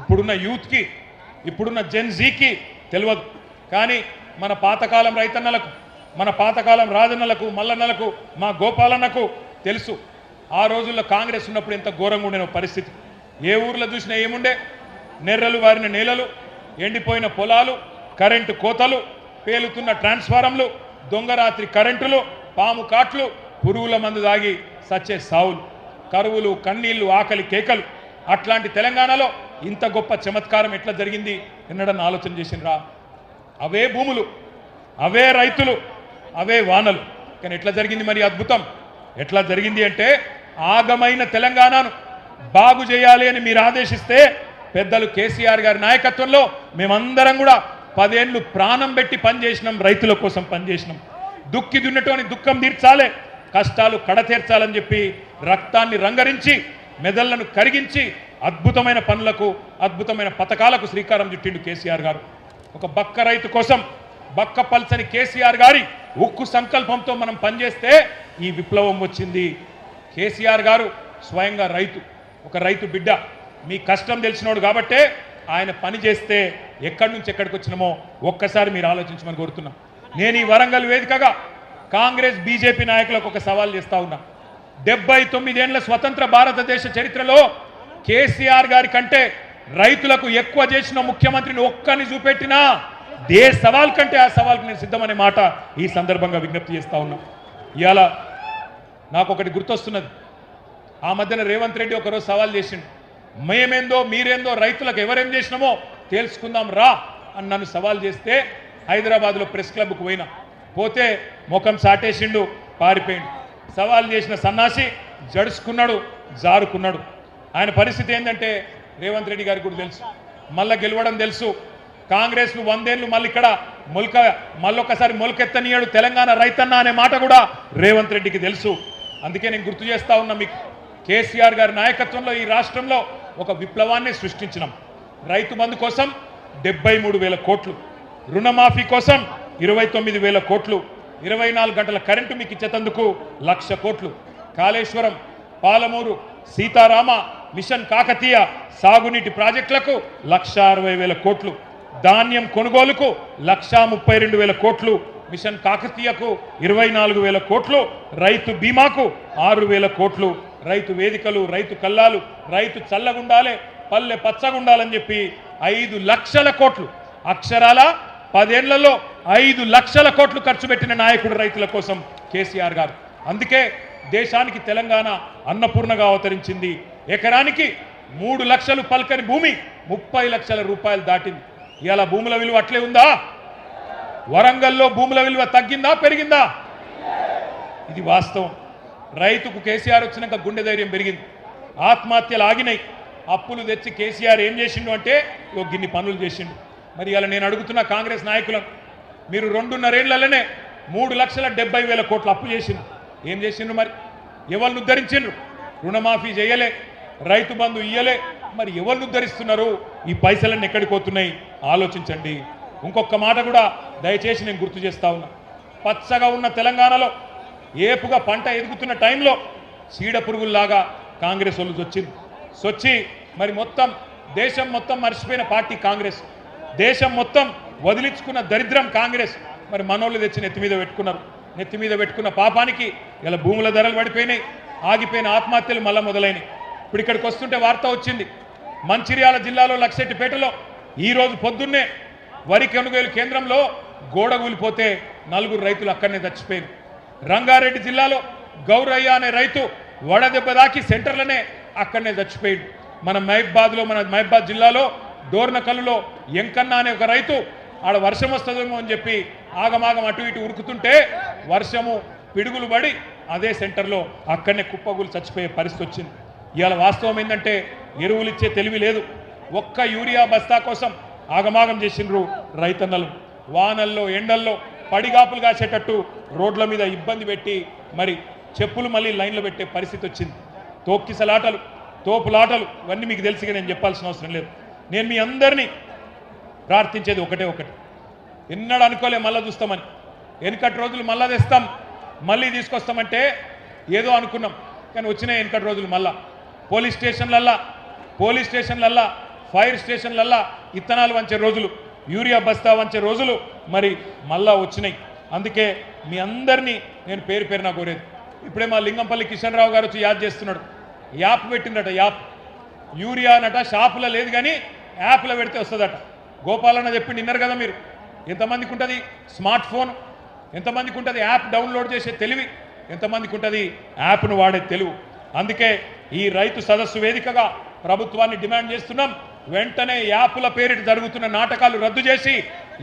ఇప్పుడున్న యూత్కి, ఇప్పుడున్న జెన్జీకి తెలియదు. కానీ మన పాతకాలం రైతన్నలకు, మన పాతకాలం రాజన్నలకు, మల్లన్నలకు, మా గోపాలన్నకు తెలుసు. ఆ రోజుల్లో కాంగ్రెస్ ఉన్నప్పుడు ఎంత ఘోరంగా ఉండే పరిస్థితి. ఏ ఊర్లో చూసినా ఏముండే, నెర్రలు వారిన నేలలు, ఎండిపోయిన పొలాలు, కరెంటు కోతలు, పేలుతున్న ట్రాన్స్ఫారంలు, దొంగరాత్రి కరెంటులు, పాము కాట్లు, పురుగుల మందు దాగి సచ్చే సావులు, కరువులు, కన్నీళ్లు, ఆకలి కేకలు. అట్లాంటి తెలంగాణలో ఇంత గొప్ప చమత్కారం ఎట్లా జరిగింది ఎన్నడన్నా ఆలోచన చేసినరా? అవే భూములు, అవే రైతులు, అవే వానలు. కానీ ఎట్లా జరిగింది మరి అద్భుతం? ఎట్లా జరిగింది అంటే, ఆగమైన తెలంగాణను బాగు చేయాలి అని మీరు ఆదేశిస్తే పెద్దలు కేసీఆర్ గారి నాయకత్వంలో మేమందరం కూడా 10 ఏళ్ళు ప్రాణం పెట్టి పనిచేసినాం, రైతుల కోసం పనిచేసినాం. దుక్కి దున్నటోని దుఃఖం తీర్చాలి, కష్టాలు కడతీర్చాలని చెప్పి రక్తాన్ని రంగరించి, మెదళ్లను కరిగించి అద్భుతమైన పనులకు, అద్భుతమైన పథకాలకు శ్రీకారం చుట్టిండు కేసీఆర్ గారు. ఒక బక్క రైతు కోసం బక్క పల్సని కేసీఆర్ గారి ఉక్కు సంకల్పంతో మనం పనిచేస్తే ఈ విప్లవం వచ్చింది. కేసీఆర్ గారు స్వయంగా రైతు, ఒక రైతు బిడ్డ మీ కష్టం తెలిసినోడు కాబట్టే ఆయన పని చేస్తే ఎక్కడి నుంచి ఎక్కడికి వచ్చినామో ఒక్కసారి మీరు ఆలోచించమని కోరుతున్నాం. నేను ఈ వరంగల్ వేదికగా కాంగ్రెస్ బీజేపీ నాయకులకు ఒక సవాల్ చేస్తా ఉన్నా. 79 ఏళ్ల స్వతంత్ర భారతదేశ చరిత్రలో కేసీఆర్ గారి కంటే రైతులకు ఎక్కువ చేసిన ముఖ్యమంత్రిని ఒక్కని చూపెట్టినా ఏ సవాల్ కంటే ఆ సవాల్కి నేను సిద్ధమనే మాట ఈ సందర్భంగా విజ్ఞప్తి చేస్తా ఉన్నా. ఇవాళ నాకు ఒకటి గుర్తొస్తున్నది. ఆ మధ్యన రేవంత్ రెడ్డి ఒకరోజు సవాల్ చేసిండు, మేమేందో మీరేందో రైతులకు ఎవరేం చేసినామో తెలుసుకుందాం రా అని నన్ను సవాల్ చేస్తే హైదరాబాద్లో ప్రెస్ క్లబ్కు పోతే ముఖం సాటేసిండు, పారిపోయిండు. సవాల్ చేసిన సన్నాసి జడుచుకున్నాడు, జారుకున్నాడు. ఆయన పరిస్థితి ఏంటంటే రేవంత్ రెడ్డి గారికి కూడా తెలుసు, మళ్ళా గెలవడం తెలుసు. కాంగ్రెస్ను 100 ఏళ్ళు మళ్ళీ ఇక్కడ మళ్ళొకసారి మొలకెత్తనీయడు తెలంగాణ రైతన్న అనే మాట కూడా రేవంత్ రెడ్డికి తెలుసు. అందుకే నేను గుర్తు చేస్తా ఉన్నా మీకు, కేసీఆర్ గారి నాయకత్వంలో ఈ రాష్ట్రంలో ఒక విప్లవాన్ని సృష్టించినాం. రైతు బంధు కోసం 73,000 కోట్లు, రుణమాఫీ కోసం 29,000 కోట్లు, 24 గంటల కరెంటు మీకు ఇచ్చేందుకు 1,00,000 కోట్లు, కాళేశ్వరం, పాలమూరు, సీతారామ, మిషన్ కాకతీయ సాగునీటి ప్రాజెక్టులకు 1,60,000 కోట్లు, ధాన్యం కొనుగోలుకు 1,32,000 కోట్లు, మిషన్ కాకతీయకు 24,000 కోట్లు, రైతు బీమాకు 6,000 కోట్లు, రైతు వేదికలు, రైతు కల్లాలు, రైతు చల్లగుండాలే, పల్లె పచ్చగుండాలని చెప్పి 5 లక్షల కోట్లు, అక్షరాల 10 ఏళ్లలో 5 లక్షల కోట్లు ఖర్చు పెట్టిన నాయకుడు రైతుల కోసం కేసీఆర్ గారు. అందుకే దేశానికి తెలంగాణ అన్నపూర్ణగా అవతరించింది. ఎకరానికి 3 లక్షలు పల్కని భూమి 30 లక్షల రూపాయలు దాటింది. ఇవాళ భూముల విలువ అట్లే ఉందా? వరంగల్లో భూముల విలువ తగ్గిందా పెరిగిందా? ఇది వాస్తవం. రైతుకు కేసీఆర్ వచ్చినాక గుండె ధైర్యం పెరిగింది, ఆత్మహత్యలు ఆగినాయి. అప్పులు తెచ్చి కేసీఆర్ ఏం చేసిండు అంటే గిన్ని పనులు చేసిండు. మరి ఇలా నేను అడుగుతున్న కాంగ్రెస్ నాయకులను, మీరు 2.5 ఏళ్లలోనే 3,70,000 కోట్లు అప్పు చేసిండ్రు. ఏం చేసిండ్రు? మరి ఎవరిని ఉద్ధరించిండ్రు? రుణమాఫీ చేయలే, రైతు బంధు ఇయ్యలే. మరి ఎవరిని ఉద్ధరిస్తున్నారు? ఈ పైసలన్నీ ఎక్కడికి పోతున్నాయి ఆలోచించండి. ఇంకొక మాట కూడా దయచేసి నేను గుర్తు చేస్తా ఉన్నా. పచ్చగా ఉన్న తెలంగాణలో ఏపుగా పంట ఎదుగుతున్న టైంలో చీడ పురుగుల్లాగా కాంగ్రెస్ వాళ్ళు వచ్చి మరి మొత్తం దేశం మొత్తం మర్చిపోయిన పార్టీ కాంగ్రెస్, దేశం మొత్తం వదిలించుకున్న దరిద్రం కాంగ్రెస్. మరి మనోళ్ళు తెచ్చి నెత్తి మీద పెట్టుకున్న పాపానికి ఇలా భూముల ధరలు పడిపోయినాయి, ఆగిపోయిన ఆత్మహత్యలు మళ్ళా మొదలైనవి. ఇప్పుడు ఇక్కడికి వస్తుంటే వార్త వచ్చింది, మంచిర్యాల జిల్లాలో లక్షెట్టిపేటలో ఈరోజు పొద్దున్నే వరి కొనుగోలు కేంద్రంలో గోడ కూలిపోతే 4 రైతులు అక్కడనే చచ్చిపోయారు. రంగారెడ్డి జిల్లాలో గౌరయ్య అనే రైతు వడదెబ్బ దాకి సెంటర్లనే అక్కడనే చచ్చిపోయాడు. మన మహబాద్ జిల్లాలో డోర్నకల్లులో ఎంకన్న అనే ఒక రైతు ఆడ వర్షం వస్తుందేమో అని చెప్పి ఆగమాగం అటు ఇటు ఉరుకుతుంటే వర్షము పిడుగులు పడి అదే సెంటర్లో అక్కడనే కుప్పగులు చచ్చిపోయే పరిస్థితి వచ్చింది. ఇవాళ వాస్తవం ఏంటంటే ఎరువులు ఇచ్చే తెలివి లేదు. ఒక్క యూరియా బస్తా కోసం ఆగమాగం చేసిండ్రు రైతన్నలు. వానల్లో ఎండల్లో పడిగాపులు కాసేటట్టు రోడ్ల మీద ఇబ్బంది పెట్టి మరి చెప్పులు మళ్ళీ లైన్లో పెట్టే పరిస్థితి వచ్చింది. తోక్కిసలాటలు, తోపులాటలు ఇవన్నీ మీకు తెలిసిగా నేను చెప్పాల్సిన అవసరం లేదు. నేను మీ అందరినీ ప్రార్థించేది ఒకటే, ఎన్నడూ అనుకోలే మళ్ళీ చూస్తామని. వెనుకటి రోజులు మళ్ళా తెస్తాం, మళ్ళీ తీసుకొస్తామంటే ఏదో అనుకున్నాం, కానీ వచ్చినాయి వెనుకటి రోజులు. మళ్ళా పోలీస్ స్టేషన్లల్లా ఫైర్ స్టేషన్లల్లా ఇత్తనాలు వంచే రోజులు, యూరియా బస్తా వంచే రోజులు మరి మళ్ళా వచ్చినాయి. అందుకే మీ అందరినీ నేను పేరు పేరున కోరేది. ఇప్పుడే మా లింగంపల్లి కిషన్ రావు గారు వచ్చి యాద్ చేస్తున్నాడు, యాప్ పెట్టిందట. యాప్ యూరియా అనట షాపులో లేదు కానీ యాప్లో పెడితే వస్తుందట. గోపాలన్న చెప్పిండి విన్నారు కదా మీరు. ఎంతమందికి ఉంటుంది స్మార్ట్ ఫోన్, ఎంతమందికి ఉంటుంది యాప్ డౌన్లోడ్ చేసే తెలివి, ఎంతమందికి ఉంటుంది యాప్ను వాడే తెలివి. అందుకే ఈ రైతు సదస్సు వేదికగా ప్రభుత్వాన్ని డిమాండ్ చేస్తున్నాం, వెంటనే యాప్ల పేరిట జరుగుతున్న నాటకాలు రద్దు చేసి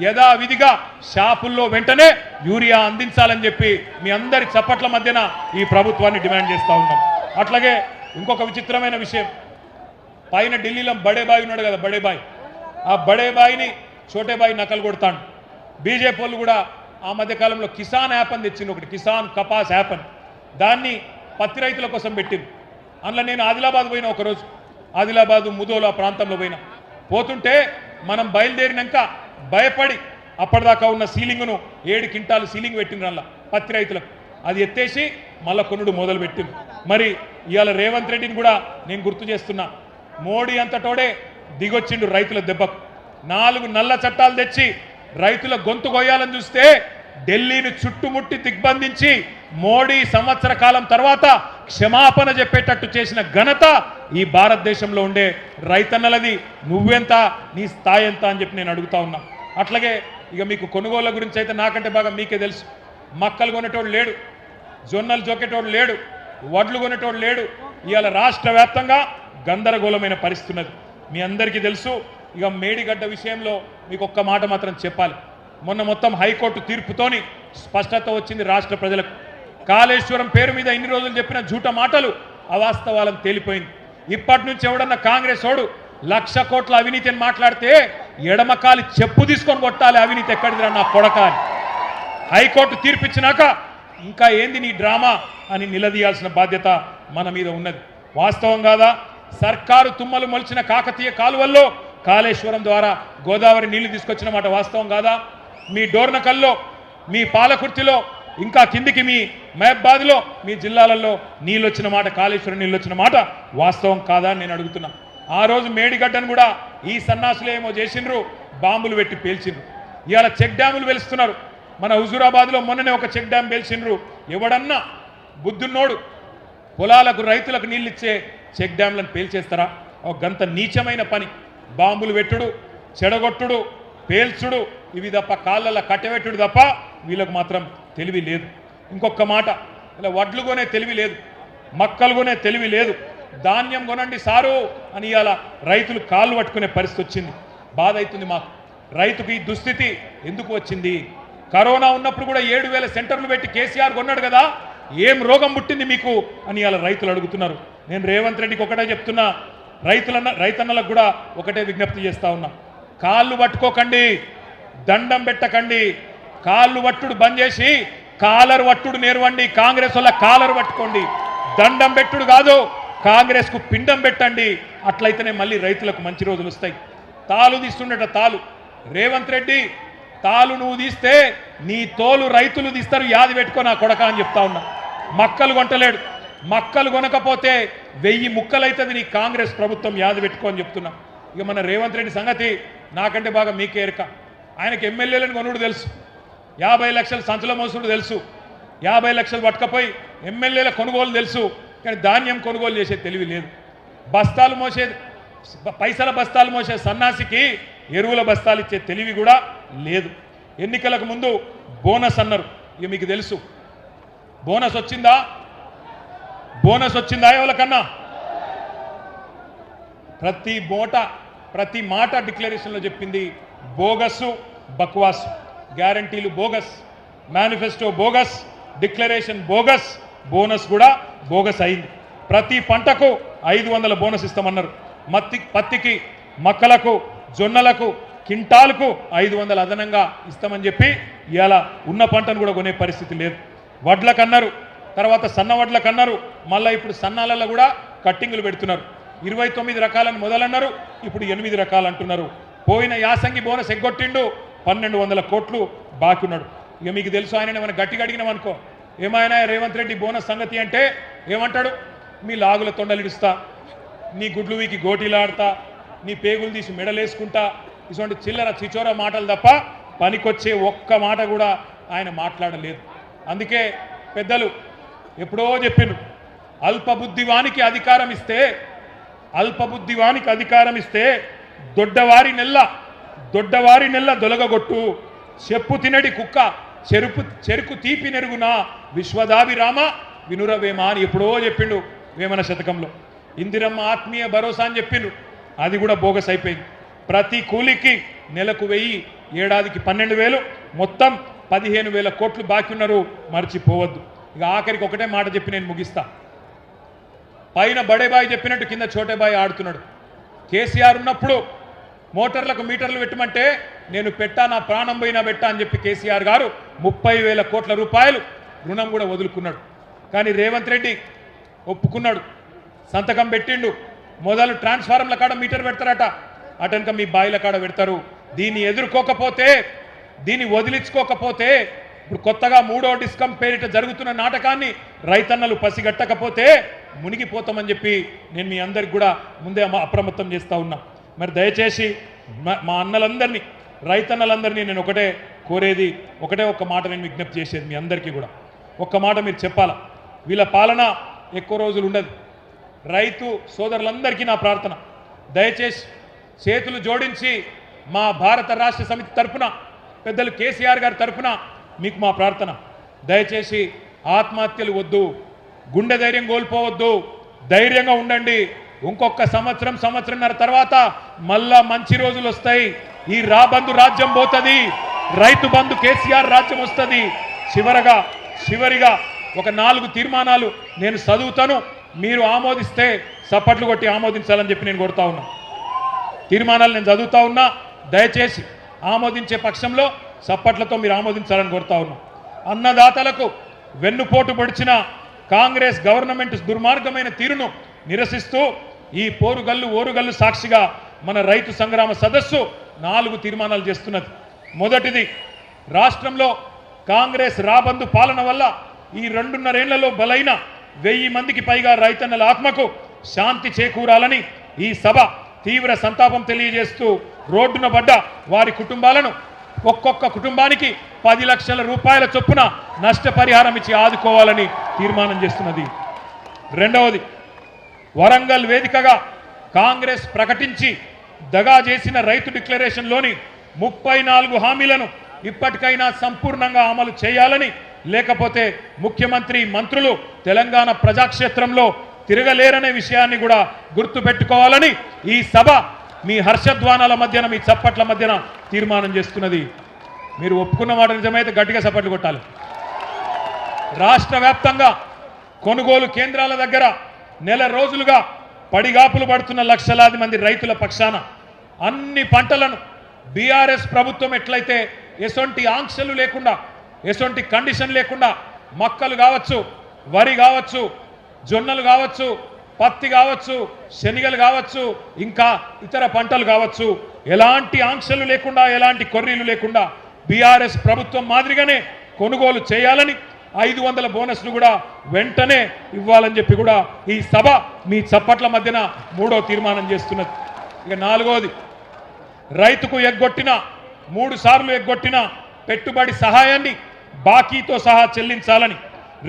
యథావిధిగా షాపుల్లో వెంటనే యూరియా అందించాలని చెప్పి మీ అందరి చప్పట్ల మధ్యన ఈ ప్రభుత్వాన్ని డిమాండ్ చేస్తూ ఉన్నాం. అట్లాగే ఇంకొక విచిత్రమైన విషయం, పైన ఢిల్లీలో బడేబాయి ఉన్నాడు కదా, బడేబాయి, ఆ బడేబాయిని చోటేబాయి నకలు కొడతాడు. బీజేపీ వాళ్ళు కూడా ఆ మధ్యకాలంలో కిసాన్ యాప్ అని తెచ్చింది ఒకటి, కిసాన్ కపాస్ యాప్ అని. దాన్ని పత్తి రైతుల కోసం పెట్టింది. అందులో నేను ఆదిలాబాద్ పోయినా ఒకరోజు, ఆదిలాబాదు ముదోలు ఆ ప్రాంతంలో పోతుంటే మనం బయలుదేరినాక భయపడి అప్పటిదాకా ఉన్న సీలింగ్ను 7 క్వింటాలు సీలింగ్ పెట్టిండ్రు అలా పత్తి రైతులకు. అది ఎత్తేసి మళ్ళా కొనుడు మొదలు పెట్టింది. మరి ఇవాళ రేవంత్ రెడ్డిని కూడా నేను గుర్తు చేస్తున్నా. మోడీ అంతటోడే దిగొచ్చిండు రైతుల దెబ్బకు. 4 నల్ల చట్టాలు తెచ్చి రైతుల గొంతు కొయ్యాలని చూస్తే ఢిల్లీని చుట్టుముట్టి దిగ్బంధించి మోడీ సంవత్సర కాలం తర్వాత క్షమాపణ చెప్పేటట్టు చేసిన ఘనత ఈ భారతదేశంలో ఉండే రైతన్నలది. నువ్వెంత, నీ స్థాయి ఎంత అని చెప్పి నేను అడుగుతా ఉన్నా. అట్లాగే ఇక మీకు కొనుగోళ్ల గురించి అయితే నాకంటే బాగా మీకే తెలుసు. మక్కలు కొనేటోడు లేడు, జొన్నలు జోకేటోడు లేడు, వడ్లు కొనేటోడు లేడు. ఇవాళ రాష్ట్ర వ్యాప్తంగా గందరగోళమైన పరిస్థితి ఉన్నది. మీ అందరికీ తెలుసు. ఇక మేడిగడ్డ విషయంలో మీకు ఒక్క మాట మాత్రం చెప్పాలి. మొన్న మొత్తం హైకోర్టు తీర్పుతోని స్పష్టత వచ్చింది రాష్ట్ర ప్రజలకు. కాళేశ్వరం పేరు మీద ఇన్ని రోజులు చెప్పిన జూట మాటలు అవాస్తవాలను తేలిపోయింది. ఇప్పటి నుంచి ఎవడన్నా కాంగ్రెస్ వాడు 1,00,000 కోట్ల అవినీతి అని మాట్లాడితే ఎడమకాలి చెప్పు తీసుకొని కొట్టాలి. అవినీతి ఎక్కడిదిరా నా కొడక అని. హైకోర్టు తీర్పిచ్చినాక ఇంకా ఏంది నీ డ్రామా అని నిలదీయాల్సిన బాధ్యత మన మీద ఉన్నది. వాస్తవం కాదా? సర్కారు తుమ్మలు మొలిచిన కాకతీయ కాలువల్లో కాళేశ్వరం ద్వారా గోదావరి నీళ్లు తీసుకొచ్చిన మాట వాస్తవం కాదా? మీ డోర్నకల్లో, మీ పాలకుర్తిలో, ఇంకా కిందికి మీ మహబాద్లో, మీ జిల్లాలలో నీళ్ళు వచ్చిన మాట, కాళేశ్వరం నీళ్ళు వచ్చిన మాట వాస్తవం కాదా అని నేను అడుగుతున్నా. ఆ రోజు మేడిగడ్డను కూడా ఈ సన్నాసులు ఏమో చేసిండ్రు, బాంబులు పెట్టి పేల్చిండ్రు. ఇవాళ చెక్ డ్యాములు వెలుస్తున్నారు. మన హుజూరాబాద్లో మొన్ననే ఒక చెక్ డ్యామ్ పేల్చిండ్రు. ఎవడన్నా బుద్ధున్నోడు పొలాలకు రైతులకు నీళ్ళు ఇచ్చే చెక్ డ్యామ్లను పేల్చేస్తారా? ఒక గంత నీచమైన పని. బాంబులు పెట్టుడు, చెడగొట్టుడు, పేల్చుడు, ఇవి తప్ప కాళ్ళల్లో కట్టెపెట్టుడు తప్ప వీళ్ళకు మాత్రం తెలివి లేదు. ఇంకొక మాట, ఇలా వడ్లు కొనే తెలివి లేదు, మక్కలు కొనే తెలివి లేదు. ధాన్యం కొనండి సారు అని ఇవాళ రైతులు కాళ్ళు పట్టుకునే పరిస్థితి వచ్చింది. బాధ అవుతుంది మాకు. రైతుకు ఈ దుస్థితి ఎందుకు వచ్చింది? కరోనా ఉన్నప్పుడు కూడా 7,000 సెంటర్లు పెట్టి కేసీఆర్ కొన్నాడు కదా, ఏం రోగం పుట్టింది మీకు అని ఇవాళ రైతులు అడుగుతున్నారు. నేను రేవంత్ రెడ్డికి ఒకటే చెప్తున్నా, రైతన్నలకు కూడా ఒకటే విజ్ఞప్తి చేస్తా ఉన్నా. కాళ్ళు పట్టుకోకండి, దండం పెట్టకండి. కాళ్ళు పట్టుడు బంద్ చేసి కాలర్ పట్టుడు నేర్వండి. కాంగ్రెస్ వల్ల కాలర్ పట్టుకోండి. దండం పెట్టుడు కాదు, కాంగ్రెస్కు పిండం పెట్టండి. అట్లయితేనే మళ్ళీ రైతులకు మంచి రోజులు వస్తాయి. తాలు తీస్తుండట తాలు. రేవంత్ రెడ్డి, తాలు నువ్వు తీస్తే నీ తోలు రైతులు తీస్తారు, యాది పెట్టుకో నా కొడక అని చెప్తా ఉన్నా. మక్కలు కొంటలేడు. మక్కలు కొనకపోతే 1000 ముక్కలైతుంది నీ కాంగ్రెస్ ప్రభుత్వం, యాది పెట్టుకో అని చెప్తున్నా. ఇక మన రేవంత్ రెడ్డి సంగతి నాకంటే బాగా మీకే ఎరక. ఆయనకు ఎమ్మెల్యేలను కొనుడు తెలుసు, 50 లక్షలు సంచుల మోసుడు తెలుసు, 50 లక్షలు పట్టుకపోయి ఎమ్మెల్యేల కొనుగోలు తెలుసు. కానీ ధాన్యం కొనుగోలు చేసే తెలివి లేదు. బస్తాలు మోసే, పైసల బస్తాలు మోసే సన్నాసికి ఎరువుల బస్తాలు ఇచ్చే తెలివి కూడా లేదు. ఎన్నికలకు ముందు బోనస్ అన్నారు. ఇక మీకు తెలుసు బోనస్ వచ్చిందా? బోనస్ వచ్చిందా ఎవరికన్నా? ప్రతి మాట డిక్లరేషన్లో చెప్పింది బోగస్సు, బక్వాస్. గ్యారంటీలు bogus, manifesto bogus, declaration bogus, bonus కూడా బోగస్ అయింది. ప్రతి పంటకు 500 బోనస్ ఇస్తామన్నారు. పత్తికి, మక్కలకు, జొన్నలకు, కింటాలకు 500 అదనంగా ఇస్తామని చెప్పి ఇవాళ ఉన్న పంటను కూడా కొనే పరిస్థితి లేదు. వడ్లకు అన్నారు, తర్వాత సన్న వడ్లకు అన్నారు, మళ్ళీ ఇప్పుడు సన్నాలలో కూడా కట్టింగులు పెడుతున్నారు. 29 రకాలను మొదలన్నారు, ఇప్పుడు 8 రకాలు అంటున్నారు. పోయిన యాసంగి బోనస్ ఎగ్గొట్టిండు, 1200 కోట్లు బాకీ ఉన్నాడు. ఇక మీకు తెలుసు, ఆయన మనం గట్టిగా అడిగినాం అనుకో, ఏమైనా రేవంత్ రెడ్డి బోనస్ సంగతి అంటే ఏమంటాడు? మీ లాగుల తొండలు ఇడుస్తా, నీ గుడ్లు వీకి గోటీలాడతా, నీ పేగులు తీసి మెడలేసుకుంటా, ఇటువంటి చిల్లర చిచోర మాటలు తప్ప పనికొచ్చే ఒక్క మాట కూడా ఆయన మాట్లాడలేదు. అందుకే పెద్దలు ఎప్పుడో చెప్పిండ్రు, అల్పబుద్ధివానికి అధికారం ఇస్తే దొడ్డవారి నెల్ల దొలగగొట్టు, చెప్పు తినడి కుక్క చెరుకు తీపి నెరుగునా విశ్వదాభిరామ వినురవేమ అని ఎప్పుడో చెప్పిండు వేమన శతకంలో. ఇందిరమ్మ ఆత్మీయ భరోసా అని చెప్పిండ్రు, అది కూడా బోగస్ అయిపోయింది. ప్రతి కూలికి నెలకు 1000, ఏడాదికి 12,000, మొత్తం 15,000 కోట్లు బాకీ ఉన్నారు, మర్చిపోవద్దు. ఇక ఆఖరికి ఒకటే మాట చెప్పి నేను ముగిస్తా. పైన బడేబాయి చెప్పినట్టు కింద చోటేబాయి ఆడుతున్నాడు. కేసీఆర్ ఉన్నప్పుడు మోటార్లకు మీటర్లు పెట్టమంటే నేను పెట్టా, నా ప్రాణం పోయినా పెట్టా అని చెప్పి కేసీఆర్ గారు 30,000 కోట్ల రూపాయలు రుణం కూడా వదులుకున్నాడు. కానీ రేవంత్ రెడ్డి ఒప్పుకున్నాడు, సంతకం పెట్టిండు. మొదలు ట్రాన్స్ఫార్మర్ల కాడ మీటర్ పెడతారట, అటెనక మీ బాయిల కాడ పెడతారు. దీన్ని ఎదుర్కోకపోతే, దీన్ని వదిలించుకోకపోతే, ఇప్పుడు కొత్తగా 3వ డిస్కమ్ పేరిట జరుగుతున్న నాటకాన్ని రైతన్నలు పసిగట్టకపోతే మునిగిపోతామని చెప్పి నేను మీ అందరికి కూడా ముందే అప్రమత్తం చేస్తూ ఉన్నా. మరి దయచేసి మా అన్నలందరినీ, రైతన్నలందరినీ నేను ఒకటే కోరేది, ఒక్క మాట నేను విజ్ఞప్తి చేసేది మీ అందరికీ కూడా ఒక్క మాట మీరు చెప్పాలా. వీళ్ళ పాలన ఎక్కువ రోజులు ఉండదు. రైతు సోదరులందరికీ నా ప్రార్థన, దయచేసి చేతులు జోడించి మా భారత రాష్ట్ర సమితి తరఫున, పెద్దలు కేసీఆర్ గారి తరఫున మీకు మా ప్రార్థన, దయచేసి ఆత్మహత్యలు వద్దు, గుండె ధైర్యం కోల్పోవద్దు, ధైర్యంగా ఉండండి. ఇంకొక సంవత్సరంన్నర తర్వాత మళ్ళా మంచి రోజులు వస్తాయి. ఈ రాబందు రాజ్యం పోతుంది, రైతు బంధు కేసీఆర్ రాజ్యం వస్తుంది. చివరిగా ఒక 4 తీర్మానాలు నేను చదువుతాను, మీరు ఆమోదిస్తే చప్పట్లు కొట్టి ఆమోదించాలని చెప్పి నేను కోరుతా ఉన్నా. తీర్మానాలు నేను చదువుతా ఉన్నా, దయచేసి ఆమోదించే పక్షంలో చప్పట్లతో మీరు ఆమోదించాలని కోరుతా ఉన్నా. అన్నదాతలకు వెన్నుపోటు పొడిచిన కాంగ్రెస్ గవర్నమెంట్ దుర్మార్గమైన తీరును నిరసిస్తూ ఈ ఓరుగల్లు సాక్షిగా మన రైతు సంగ్రామ సదస్సు 4 తీర్మానాలు చేస్తున్నది. మొదటిది, రాష్ట్రంలో కాంగ్రెస్ రాబందు పాలన వల్ల ఈ 2.5 ఏళ్లలో బలైన 1000 మందికి పైగా రైతన్నల ఆత్మకు శాంతి చేకూరాలని ఈ సభ తీవ్ర సంతాపం తెలియజేస్తూ రోడ్డున పడ్డ వారి కుటుంబాలను ఒక్కొక్క కుటుంబానికి 10 లక్షల రూపాయల చొప్పున నష్టపరిహారం ఇచ్చి ఆదుకోవాలని తీర్మానం చేస్తున్నది. రెండవది, వరంగల్ వేదికగా కాంగ్రెస్ ప్రకటించి దగా చేసిన రైతు డిక్లరేషన్లోని 34 హామీలను ఇప్పటికైనా సంపూర్ణంగా అమలు చేయాలని, లేకపోతే ముఖ్యమంత్రి మంత్రులు తెలంగాణ ప్రజాక్షేత్రంలో తిరగలేరనే విషయాన్ని కూడా గుర్తుపెట్టుకోవాలని ఈ సభ మీ హర్షధ్వానాల మధ్యన, మీ చప్పట్ల మధ్యన తీర్మానం చేస్తున్నది. మీరు ఒప్పుకున్న మాట నిజమైతే గట్టిగా చప్పట్లు కొట్టాలి. రాష్ట్ర వ్యాప్తంగా కొనుగోలు కేంద్రాల దగ్గర నెల రోజులుగా పడిగాపులు పడుతున్న లక్షలాది మంది రైతుల పక్షాన అన్ని పంటలను బీఆర్ఎస్ ప్రభుత్వం ఎట్లయితే ఎసొంటి ఆంక్షలు లేకుండా, ఎసొంటి కండిషన్ లేకుండా మక్కలు కావచ్చు, వరి కావచ్చు, జొన్నలు కావచ్చు, పత్తి కావచ్చు, శనగలు కావచ్చు, ఇంకా ఇతర పంటలు కావచ్చు, ఎలాంటి ఆంక్షలు లేకుండా, ఎలాంటి కొర్రీలు లేకుండా బీఆర్ఎస్ ప్రభుత్వం మాదిరిగానే కొనుగోలు చేయాలని, 500 బోనస్ను కూడా వెంటనే ఇవ్వాలని చెప్పి కూడా ఈ సభ మీ చప్పట్ల మధ్యన 3వ తీర్మానం చేస్తున్నది. ఇక 4వది, రైతుకు ఎగ్గొట్టిన 3 సార్లు ఎగ్గొట్టిన పెట్టుబడి సహాయాన్ని బాకీతో సహా చెల్లించాలని,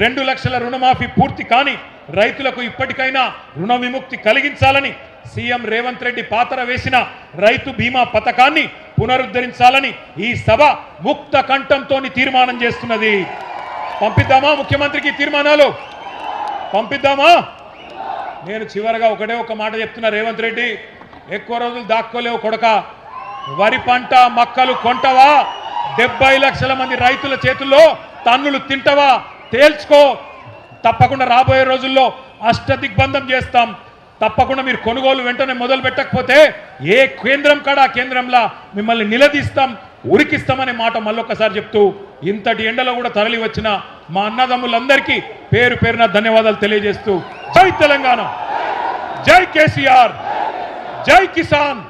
2 లక్షల రుణమాఫీ పూర్తి కాని రైతులకు ఇప్పటికైనా రుణ విముక్తి కలిగించాలని, సీఎం రేవంత్ రెడ్డి పాతర వేసిన రైతు బీమా పథకాన్ని పునరుద్ధరించాలని ఈ సభ ముక్త కంఠంతో తీర్మానం చేస్తున్నది. పంపిద్దామా ముఖ్యమంత్రికి తీర్మానాలు? పంపిద్దామా? నేను చివరగా ఒక మాట చెప్తున్నా, రేవంత్ రెడ్డి ఎక్కువ రోజులు దాక్కోలేవు కొడక. వరి పంట మక్కలు కొంటవా? 70 లక్షల మంది రైతుల చేతుల్లో తన్నులు తింటవా? తేల్చుకో. తప్పకుండా రాబోయే రోజుల్లో అష్టదిగ్బంధం చేస్తాం. తప్పకుండా మీరు కొనుగోలు వెంటనే మొదలు పెట్టకపోతే ఏ కేంద్రం కాడా కేంద్రంలా మిమ్మల్ని నిలదీస్తాం, ఉరికిస్తామనే మాట మళ్ళొక్కసారి చెప్తూ, ఇంతటి ఎండలో కూడా తరలి వచ్చిన మా అన్నదమ్ములందరికీ పేరు పేరున ధన్యవాదాలు తెలియజేస్తూ, జై తెలంగాణ, జై కేసీఆర్, జై కిసాన్,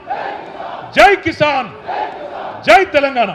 జై కిసాన్, జై తెలంగాణ.